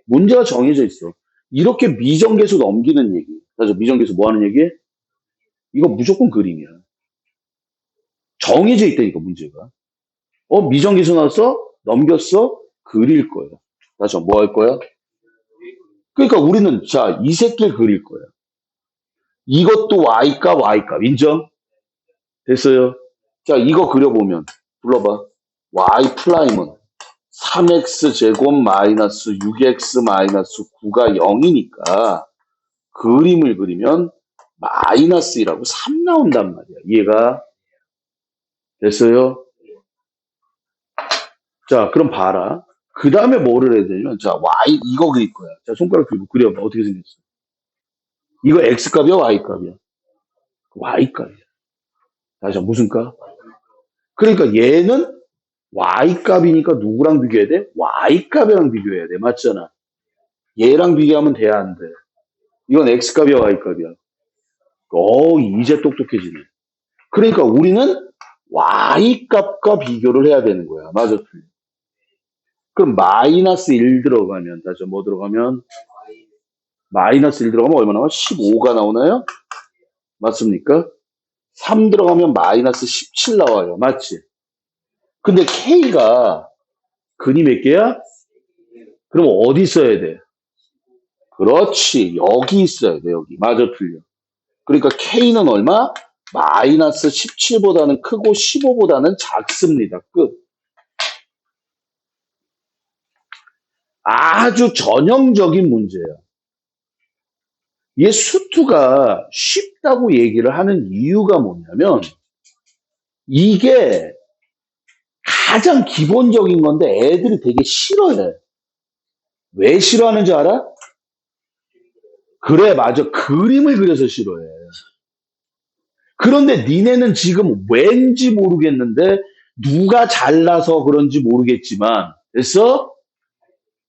문제가 정해져 있어. 이렇게 미정계수 넘기는 얘기. 맞아, 미정계수 뭐 하는 얘기? 이거 무조건 그림이야. 정해져 있다니까, 문제가. 미정계수 나왔어? 넘겼어? 그릴 거야. 맞아, 뭐 할 거야? 그러니까 우리는, 자, 이 새끼를 그릴 거야. 이것도 Y값, Y값. 인정? 됐어요? 자, 이거 그려보면. 불러봐. Y 프라임은 3x 제곱 마이너스 6x 마이너스 9가 0이니까 그림을 그리면 마이너스 1하고 3 나온단 말이야. 이해가 됐어요? 자, 그럼 봐라. 그 다음에 뭐를 해야 되냐면, 자, y, 이거 그릴 거야. 자, 손가락 들고 그려봐. 어떻게 생겼어? 이거 x값이야, y값이야? y값이야. 다시 무슨 값? 그러니까 얘는 y값이니까 누구랑 비교해야 돼? y값이랑 비교해야 돼. 맞잖아. 얘랑 비교하면 돼야 안 돼. 이건 x값이야, y값이야? 이제 똑똑해지네. 그러니까 우리는 y값과 비교를 해야 되는 거야. 맞아. 그럼 마이너스 1 들어가면, 다시 뭐 들어가면? 마이너스 1 들어가면 얼마 나와? 15가 나오나요? 맞습니까? 3 들어가면 마이너스 17 나와요. 맞지? 근데 K가 근이 몇 개야? 그럼 어디 있어야 돼? 그렇지. 여기 있어야 돼, 여기. 맞아, 틀려. 그러니까 K는 얼마? 마이너스 17보다는 크고 15보다는 작습니다. 끝. 아주 전형적인 문제야. 얘 수투가 쉽다고 얘기를 하는 이유가 뭐냐면 이게 가장 기본적인 건데 애들이 되게 싫어해. 왜 싫어하는지 알아? 그래, 맞아. 그림을 그려서 싫어해. 그런데 니네는 지금 왠지 모르겠는데 누가 잘나서 그런지 모르겠지만 됐어?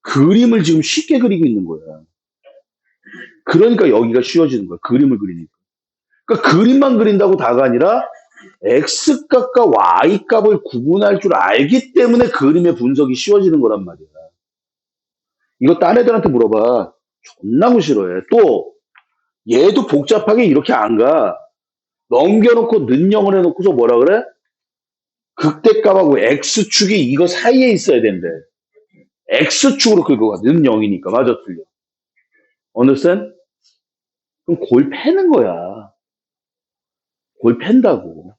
그림을 지금 쉽게 그리고 있는 거야. 그러니까 여기가 쉬워지는 거야. 그림을 그리니까. 그러니까 그림만 그린다고 다가 아니라 X값과 Y값을 구분할 줄 알기 때문에 그림의 분석이 쉬워지는 거란 말이야. 이거 딴 애들한테 물어봐. 존나 싫어해. 또 얘도 복잡하게 이렇게 안 가. 넘겨놓고 는영을 해놓고서 뭐라 그래? 극대값하고 X축이 이거 사이에 있어야 된대. X축으로 긁고 가. 는 0이니까. 맞아, 틀려. understand? 그럼 골 패는 거야. 골 팬다고.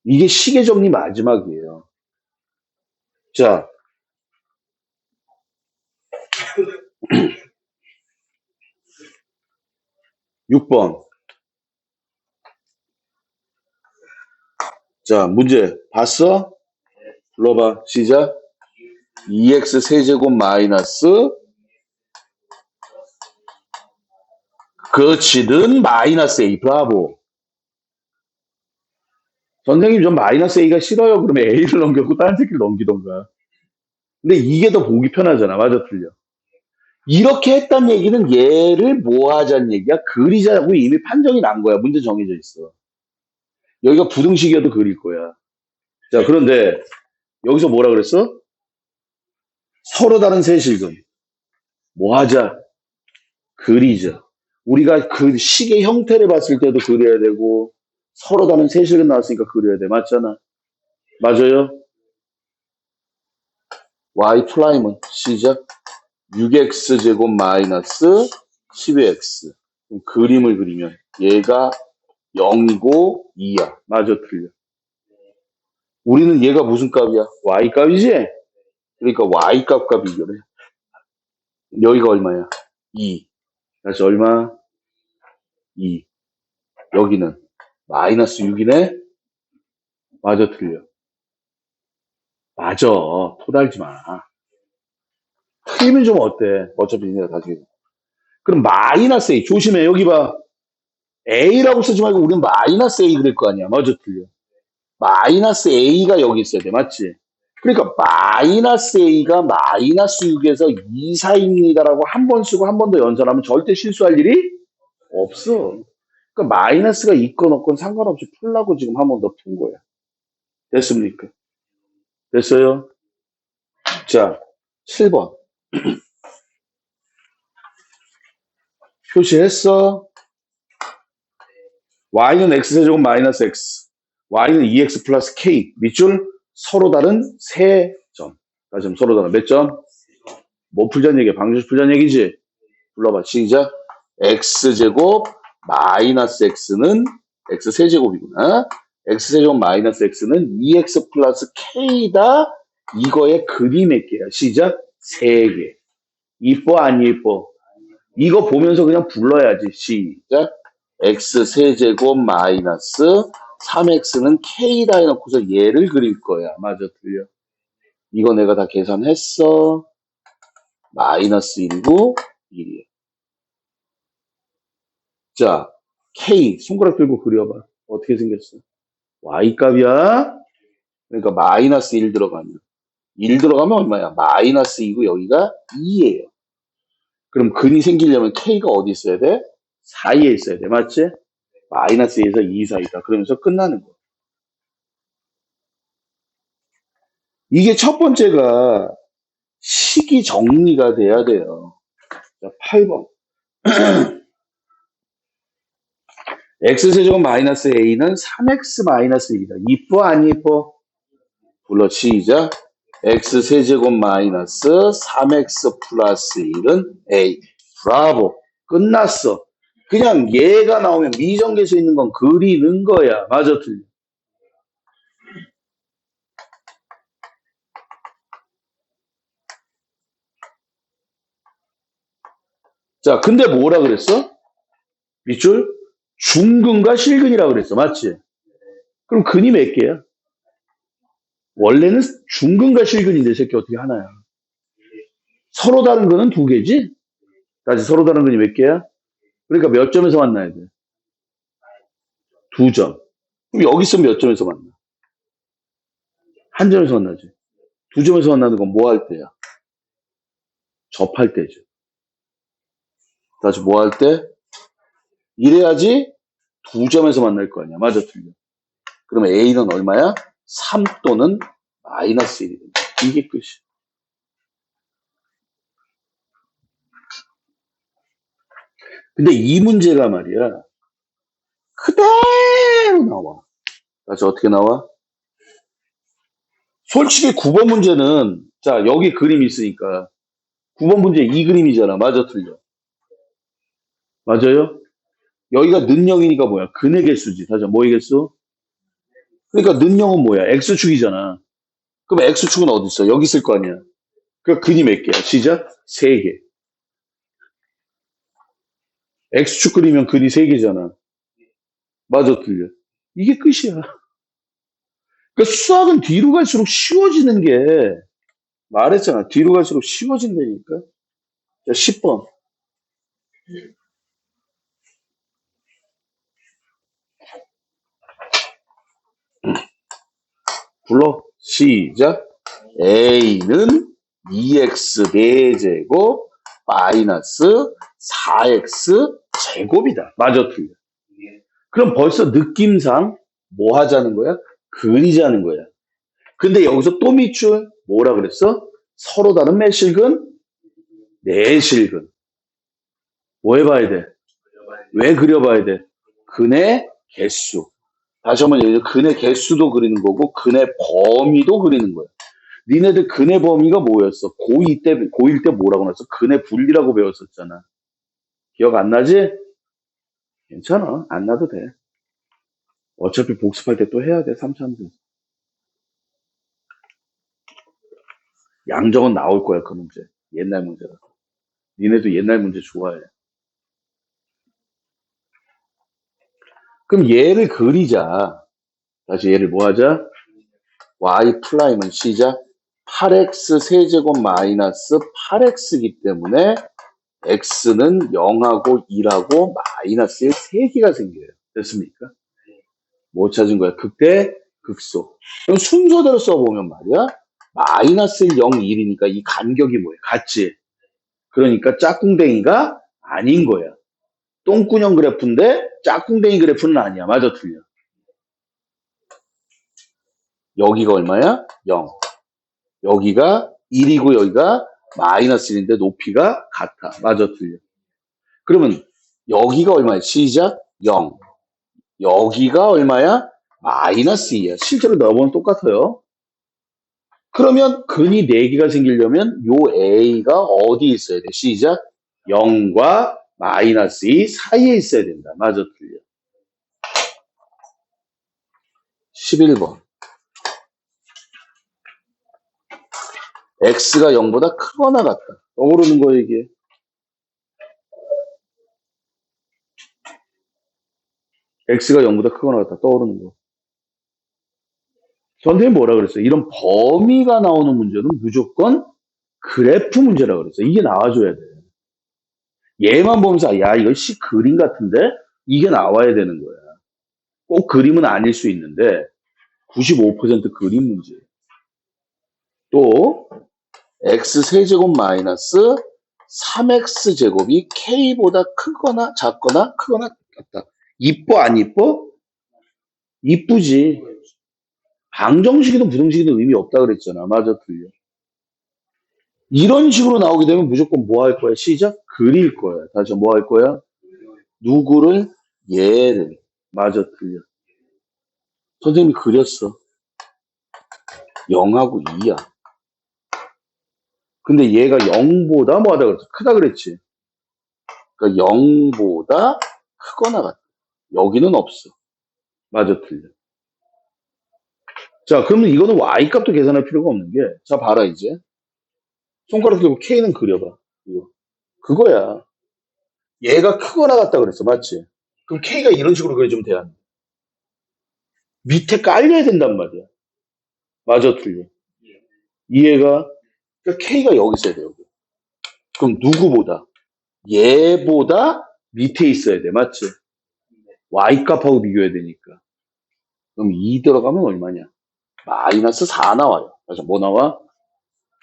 이게 시계 정리 마지막이에요. 자, 6번. 자, 문제 봤어? 불러봐. 시작. 2x 세제곱 마이너스 그렇지. 는 마이너스 a. 브라보. 선생님 전 마이너스 a가 싫어요. 그러면 a를 넘겼고 다른 새끼를 넘기던가. 근데 이게 더 보기 편하잖아. 맞아, 틀려. 이렇게 했단 얘기는 얘를 뭐 하자는 얘기야? 그리자고 이미 판정이 난 거야. 문제 정해져 있어. 여기가 부등식이어도 그릴 거야. 자, 그런데 여기서 뭐라 그랬어? 서로 다른 세실금. 뭐 하자? 그리자. 우리가 그 식의 형태를 봤을 때도 그려야 되고 서로 다른 세실근 나왔으니까 그려야 돼. 맞잖아. 맞아요? y 프라임은 시작 6x제곱 마이너스 12x. 그림을 그리면 얘가 0이고 2야. 맞아, 틀려. 우리는 얘가 무슨 값이야? y 값이지? 그러니까 y 값과 비교를 해. 여기가 얼마야? 2. 다시 얼마? 2. 여기는 마이너스 6이네? 맞아, 틀려. 맞아. 토달지 마. 틀리면 좀 어때? 어차피 내가 나중에. 그럼 마이너스 A. 조심해. 여기 봐. A라고 쓰지 말고 우리는 마이너스 A 그럴 거 아니야. 맞아, 틀려. 마이너스 A가 여기 있어야 돼. 맞지? 그러니까 마이너스 A가 마이너스 6에서 2 사입니다라고 한 번 쓰고 한 번 더 연산하면 절대 실수할 일이 없어. 그러니까 마이너스가 있건 없건 상관없이 풀라고 지금 한 번 더 푼 거야. 됐습니까? 됐어요? 자, 7번. 표시했어? y는 x세제곱 마이너스 x. y는 2x 플러스 k. 밑줄 서로 다른 세 점. 다시 좀 서로 다른 몇 점? 뭐 풀자는 얘기야? 방정식 풀자는 얘기지? 불러봐. 시작. x제곱 마이너스 x는 x세제곱이구나. x세제곱 마이너스 x는 2x 플러스 k다. 이거의 그림 몇 개야? 시작. 3개. 이뻐 안 이뻐? 이거 보면서 그냥 불러야지. 시작. x세제곱 마이너스 3x는 k다 해놓고서 얘를 그릴 거야. 맞아, 틀려. 이거 내가 다 계산했어. 마이너스 1이고 1이야. 자, k 손가락 들고 그려봐. 어떻게 생겼어? y 값이야. 그러니까 마이너스 1 들어가면 1 들어가면 얼마야? 마이너스 2고 여기가 2예요. 그럼 근이 생기려면 k가 어디 있어야 돼? 사이에 있어야 돼. 맞지? 마이너스 2에서 2 사이다. 그러면서 끝나는 거야. 이게 첫 번째가 식이 정리가 돼야 돼요. 자, 8번. x세제곱 마이너스 a는 3x 마이너스 1이다. 이뻐 안 이뻐? 불러 시작. x세제곱 마이너스 3x 플러스 1은 a. 브라보. 끝났어. 그냥 얘가 나오면 미정계수 있는 건 그리는 거야. 맞아, 틀려. 자, 근데 뭐라 그랬어? 밑줄? 중근과 실근이라 그랬어. 맞지? 그럼 근이 몇 개야? 원래는 중근과 실근인데 새끼 어떻게 하나야? 서로 다른 거는 두 개지? 다시 서로 다른 근이 몇 개야? 그러니까 몇 점에서 만나야 돼? 두 점. 그럼 여기서 몇 점에서 만나? 한 점에서 만나지. 두 점에서 만나는 건 뭐 할 때야? 접할 때죠. 다시 뭐 할 때? 이래야지 두 점에서 만날 거 아니야. 맞아, 틀려. 그러면 A는 얼마야? 3 또는 마이너스 1이다. 이게 끝이야. 근데 이 문제가 말이야. 그대로 나와. 다시 어떻게 나와? 솔직히 9번 문제는 자 여기 그림이 있으니까 9번 문제 이 그림이잖아. 맞아, 틀려? 맞아요? 여기가 는영이니까 뭐야? 근의 개수지. 다시 뭐의 개수? 그러니까 는영은 뭐야? x축이잖아. 그럼 x축은 어디 있어? 여기 있을 거 아니야. 그러니까 근이 몇 개야? 시작? 3개. x축 그리면 근이 3개잖아. 맞아, 틀려? 이게 끝이야. 그러니까 수학은 뒤로 갈수록 쉬워지는 게 말했잖아. 뒤로 갈수록 쉬워진다니까. 자, 10번. 불러. 시작. A는 2x 4제곱 마이너스 4x 제곱이다. 맞아, 틀려? 그럼 벌써 느낌상 뭐 하자는 거야? 그리자는 거야. 근데 여기서 또 밑줄 뭐라 그랬어? 서로 다른 매실근? 내실근. 뭐 해봐야 돼? 왜 그려봐야 돼? 근의 개수. 다시 한번 얘기해. 근의 개수도 그리는 거고, 근의 범위도 그리는 거야. 니네들 근의 범위가 뭐였어? 고1 때 뭐라고 나왔어? 근의 분리라고 배웠었잖아. 기억 안 나지? 괜찮아. 안 나도 돼. 어차피 복습할 때 또 해야 돼, 3차원에서. 양정은 나올 거야, 그 문제. 옛날 문제라. 니네도 옛날 문제 좋아해. 그럼 얘를 그리자. 다시 얘를 뭐 하자? y 프라임은 시작. 8x 세제곱 마이너스 8x이기 때문에 x는 0하고 1하고 마이너스의 3개가 생겨요. 됐습니까? 뭐 찾은 거야? 극대, 극소. 그럼 순서대로 써보면 말이야. 마이너스 1, 0, 1이니까 이 간격이 뭐야? 같지? 그러니까 짝꿍댕이가 아닌 거야. 똥꾸녕 그래프인데 짝꿍댕이 그래프는 아니야. 맞아, 틀려. 여기가 얼마야? 0. 여기가 1이고 여기가 마이너스 1인데 높이가 같아. 맞아, 틀려. 그러면 여기가 얼마야? 시작 0. 여기가 얼마야? 마이너스 2야. 실제로 넣어보면 똑같아요. 그러면 근이 4개가 생기려면 요 A가 어디 있어야 돼? 시작 0과 마이너스 2 사이에 있어야 된다. 맞아, 틀려. 11번. x가 0보다 크거나 같다. 떠오르는 거 이게. x가 0보다 크거나 같다. 떠오르는 거. 선생님이 뭐라 그랬어요? 이런 범위가 나오는 문제는 무조건 그래프 문제라 그랬어요. 이게 나와줘야 돼. 얘만 보면서 야 이거 그림 같은데 이게 나와야 되는 거야. 꼭 그림은 아닐 수 있는데 95% 그림 문제. 또 x 세제곱 마이너스 3x 제곱이 k보다 크거나 작거나 크거나 같다. 이뻐 안 이뻐? 이쁘지. 방정식이든 부등식이든 의미 없다 그랬잖아. 맞아, 틀려. 이런 식으로 나오게 되면 무조건 뭐 할 거야? 시작? 그릴 거야. 다시 뭐 할 거야? 누구를? 얘를. 맞아, 틀려. 선생님이 그렸어. 0하고 2야. 근데 얘가 0보다 뭐 하다 그랬어? 크다 그랬지. 그러니까 0보다 크거나 같다. 여기는 없어. 맞아, 틀려. 자, 그러면 이거는 y값도 계산할 필요가 없는 게, 자, 봐라, 이제. 손가락 들고 k는 그려봐. 이거. 그거야. 얘가 크거나 같다 그랬어. 맞지? 그럼 k가 이런 식으로 그려주면 돼야 돼. 밑에 깔려야 된단 말이야. 맞아, 틀려. 이해가? 그러니까 k가 여기 있어야 돼, 여기. 그럼 누구보다? 얘보다 밑에 있어야 돼. 맞지? y값하고 비교해야 되니까. 그럼 2 들어가면 얼마냐? 마이너스 4 나와요. 그래서 뭐 나와?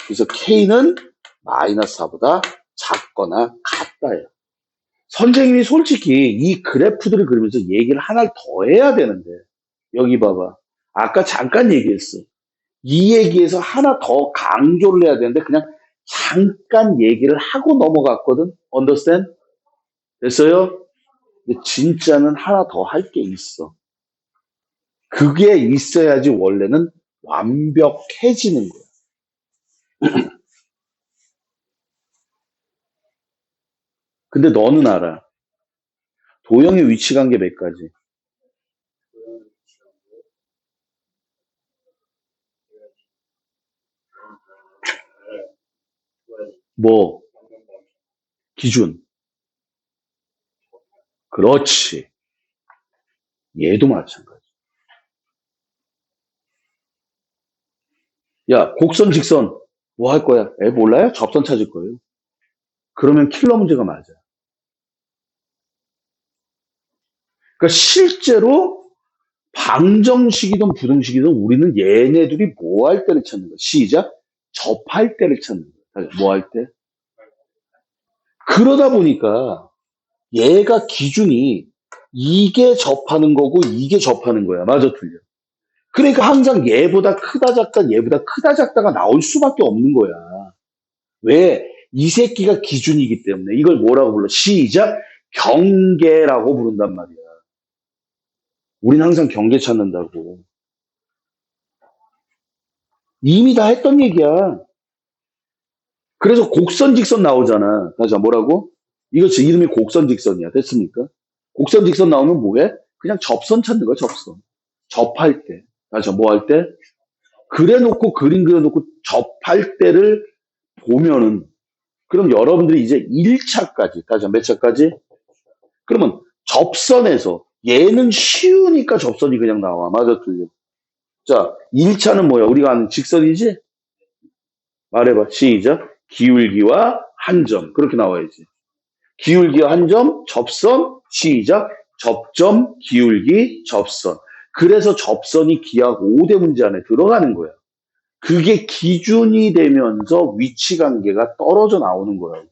그래서 k는 마이너스 4보다 작거나 같다요. 선생님이 솔직히 이 그래프들을 그리면서 얘기를 하나를 더 해야 되는데 여기 봐봐. 아까 잠깐 얘기했어. 이 얘기에서 하나 더 강조를 해야 되는데 그냥 잠깐 얘기를 하고 넘어갔거든. Understand? 됐어요? 근데 진짜는 하나 더 할 게 있어. 그게 있어야지 원래는 완벽해지는 거야. 근데 너는 알아. 도형의 위치 관계 몇 가지? 뭐? 기준. 그렇지. 얘도 마찬가지. 야, 곡선, 직선. 뭐 할 거야? 애 몰라요? 접선 찾을 거예요. 그러면 킬러 문제가 맞아. 그러니까 실제로 방정식이든 부등식이든 우리는 얘네들이 뭐 할 때를 찾는 거야? 시작. 접할 때를 찾는 거야. 뭐 할 때? 그러다 보니까 얘가 기준이 이게 접하는 거고 이게 접하는 거야. 맞아, 틀려. 그러니까 항상 얘보다 크다 작다 얘보다 크다 작다가 나올 수밖에 없는 거야. 왜? 이 새끼가 기준이기 때문에 이걸 뭐라고 불러? 시작. 경계라고 부른단 말이야. 우린 항상 경계 찾는다고. 이미 다 했던 얘기야. 그래서 곡선직선 나오잖아. 다시 뭐라고? 이거 지금 이름이 곡선직선이야. 됐습니까? 곡선직선 나오면 뭐해? 그냥 접선 찾는 거야, 접선. 접할 때. 다시 뭐 할 때? 그래놓고 그림 그려놓고 접할 때를 보면은 그럼 여러분들이 이제 1차까지, 다시 몇 차까지? 그러면 접선에서 얘는 쉬우니까 접선이 그냥 나와. 맞아, 틀려. 자, 1차는 뭐야? 우리가 아는 직선이지? 말해봐. 시작. 기울기와 한 점. 그렇게 나와야지. 기울기와 한 점, 접선, 시작. 접점, 기울기, 접선. 그래서 접선이 기하학 5대 문제 안에 들어가는 거야. 그게 기준이 되면서 위치 관계가 떨어져 나오는 거라고.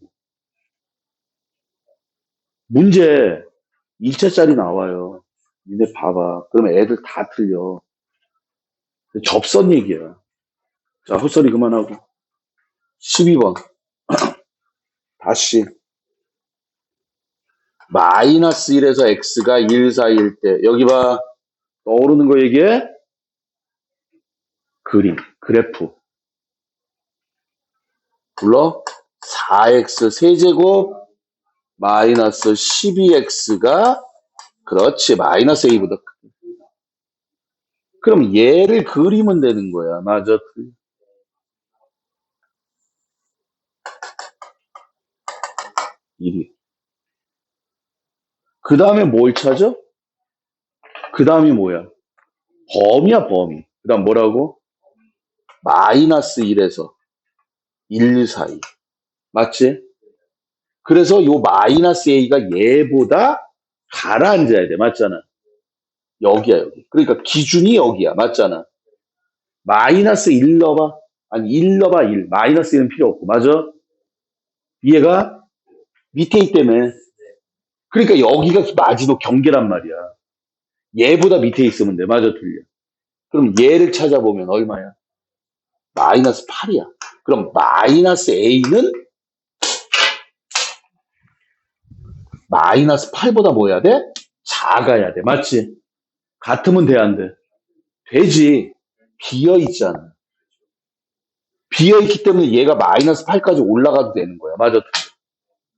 문제 1차짜리 나와요. 니네 봐봐. 그러면 애들 다 틀려. 접선 얘기야. 자, 헛소리 그만하고. 12번. 다시. 마이너스 1에서 x가 1 사이일 때. 여기 봐. 떠오르는 거 얘기해? 그림, 그래프. 불러? 4x 세제곱 마이너스 12x가 그렇지. 마이너스 a보다 크다. 그럼 얘를 그리면 되는 거야. 맞아. 1이. 그 다음에 뭘 찾아? 그 다음이 뭐야? 범위야, 범위. 그 다음 뭐라고? 마이너스 1에서 1 사이. 맞지? 그래서 요 마이너스 a가 얘보다 가라앉아야 돼. 맞잖아. 여기야, 여기. 그러니까 기준이 여기야. 맞잖아. 마이너스 1 넣어봐. 아니, 1 넣어봐, 1. 마이너스 1은 필요 없고. 맞아? 얘가 밑에 있다며. 그러니까 여기가 마지노 경계란 말이야. 얘보다 밑에 있으면 돼. 맞아, 틀려. 그럼 얘를 찾아보면 얼마야? 마이너스 8이야. 그럼 마이너스 a는 마이너스 8보다 뭐 해야 돼? 작아야 돼. 맞지? 같으면 돼, 안 돼? 되지. 비어있잖아. 비어있기 때문에 얘가 마이너스 8까지 올라가도 되는 거야. 맞아.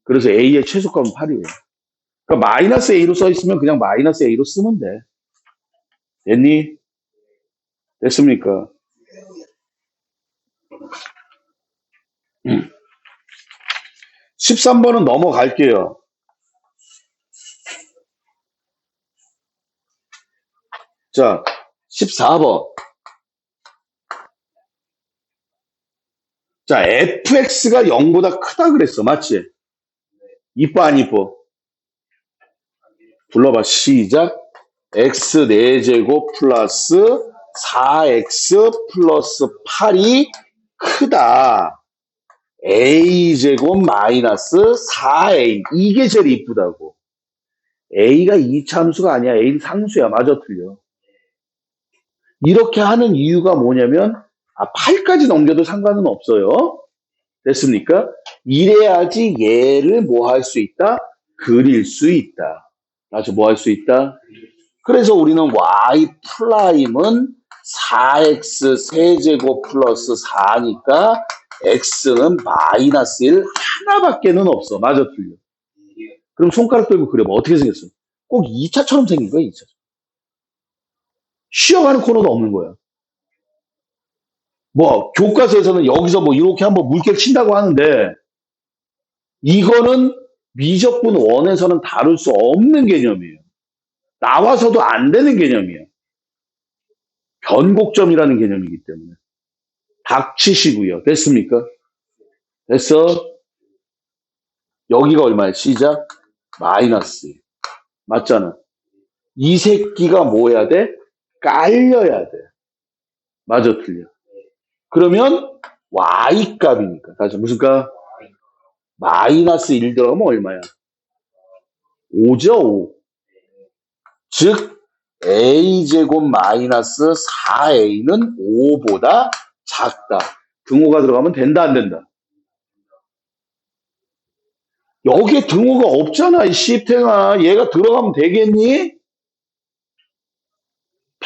그래서 A의 최소값은 8이에요. 그러니까 마이너스 A로 써있으면 그냥 마이너스 A로 쓰면 돼. 됐니? 됐습니까? 13번은 넘어갈게요. 자, 14번. 자, fx가 0보다 크다 그랬어. 맞지? 이뻐, 안 이뻐? 불러봐. 시작. x 4제곱 플러스 4x 플러스 8이 크다. a제곱 마이너스 4a. 이게 제일 이쁘다고. a가 이차함수가 아니야. a는 상수야. 맞아, 틀려. 이렇게 하는 이유가 뭐냐면 8까지 넘겨도 상관은 없어요. 됐습니까? 이래야지 얘를 뭐 할 수 있다? 그릴 수 있다. 아주 뭐 할 수 있다? 그래서 우리는 y 프라임은 4x 세제곱 플러스 4니까 x는 마이너스 1 하나밖에는 없어. 맞아, 틀려. 그럼 손가락 들고 그려봐. 어떻게 생겼어? 꼭 2차처럼 생긴 거야, 2차. 쉬어가는 코너도 없는 거야. 뭐 교과서에서는 여기서 뭐 이렇게 한번 물결 친다고 하는데 이거는 미적분 원에서는 다룰 수 없는 개념이에요. 나와서도 안 되는 개념이에요. 변곡점이라는 개념이기 때문에. 닥치시고요. 됐습니까? 됐어? 여기가 얼마야? 시작? 마이너스. 맞잖아. 이 새끼가 뭐 해야 돼? 깔려야 돼. 맞아, 틀려. 그러면 y 값이니까. 다시 무슨 값? 마이너스 1 들어가면 얼마야? 5죠, 5. 즉, a제곱 마이너스 4a는 5보다 작다. 등호가 들어가면 된다, 안 된다? 여기에 등호가 없잖아, 이 씨탱아. 얘가 들어가면 되겠니?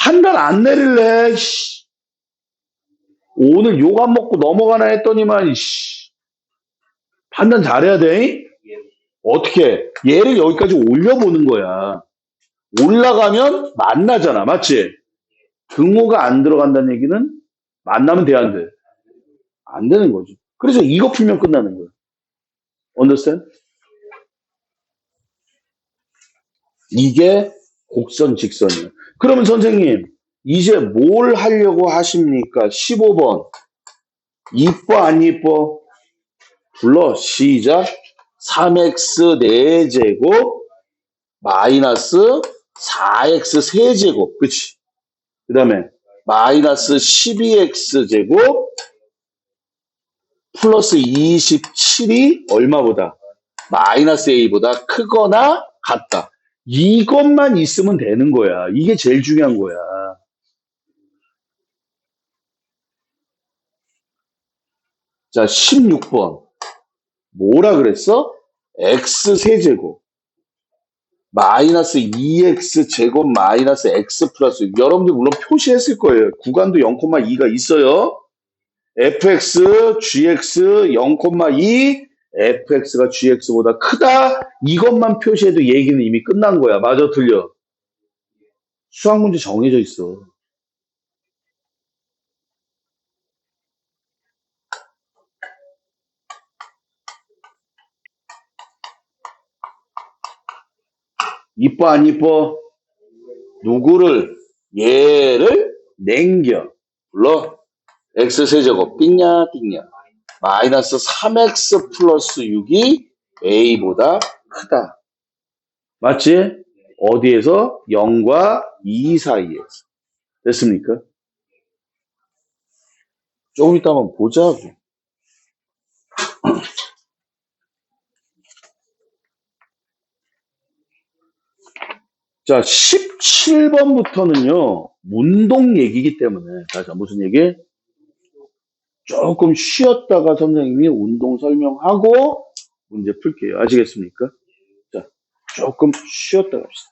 판단 안 내릴래? 씨. 오늘 욕 안 먹고 넘어가나 했더니만 씨. 판단 잘해야 돼. 어떻게? 얘를 여기까지 올려보는 거야. 올라가면 만나잖아. 맞지? 등호가 안 들어간다는 얘기는 만나면 돼, 안 돼? 안 되는 거죠. 그래서 이거 풀면 끝나는 거야. Understand? 이게 곡선 직선이에요. 그러면 선생님, 이제 뭘 하려고 하십니까? 15번. 이뻐, 안 이뻐? 불러. 시작. 3x 4제곱 마이너스 4x 세제곱. 그치? 그 다음에 마이너스 12x 제곱 플러스 27이 얼마보다? 마이너스 a보다 크거나 같다. 이것만 있으면 되는 거야. 이게 제일 중요한 거야. 자, 16번. 뭐라 그랬어? x 세제곱 마이너스 2x 제곱 마이너스 x 플러스 6. 여러분들 물론 표시했을 거예요. 구간도 0,2가 있어요. fx, gx 0,2 fx가 gx보다 크다. 이것만 표시해도 얘기는 이미 끝난 거야. 맞아, 틀려? 수학 문제 정해져 있어. 이뻐, 안 이뻐? 누구를? 얘를 냉겨. 불러. x세제곱 띵냐 띵냐 마이너스 3x 플러스 6이 a보다 크다. 맞지? 어디에서? 0과 2 사이에서. 됐습니까? 조금 이따 한번 보자고. 자, 17번부터는요, 운동 얘기이기 때문에, 자, 무슨 얘기? 조금 쉬었다가 선생님이 운동 설명하고 문제 풀게요. 아시겠습니까? 자, 조금 쉬었다 갑시다.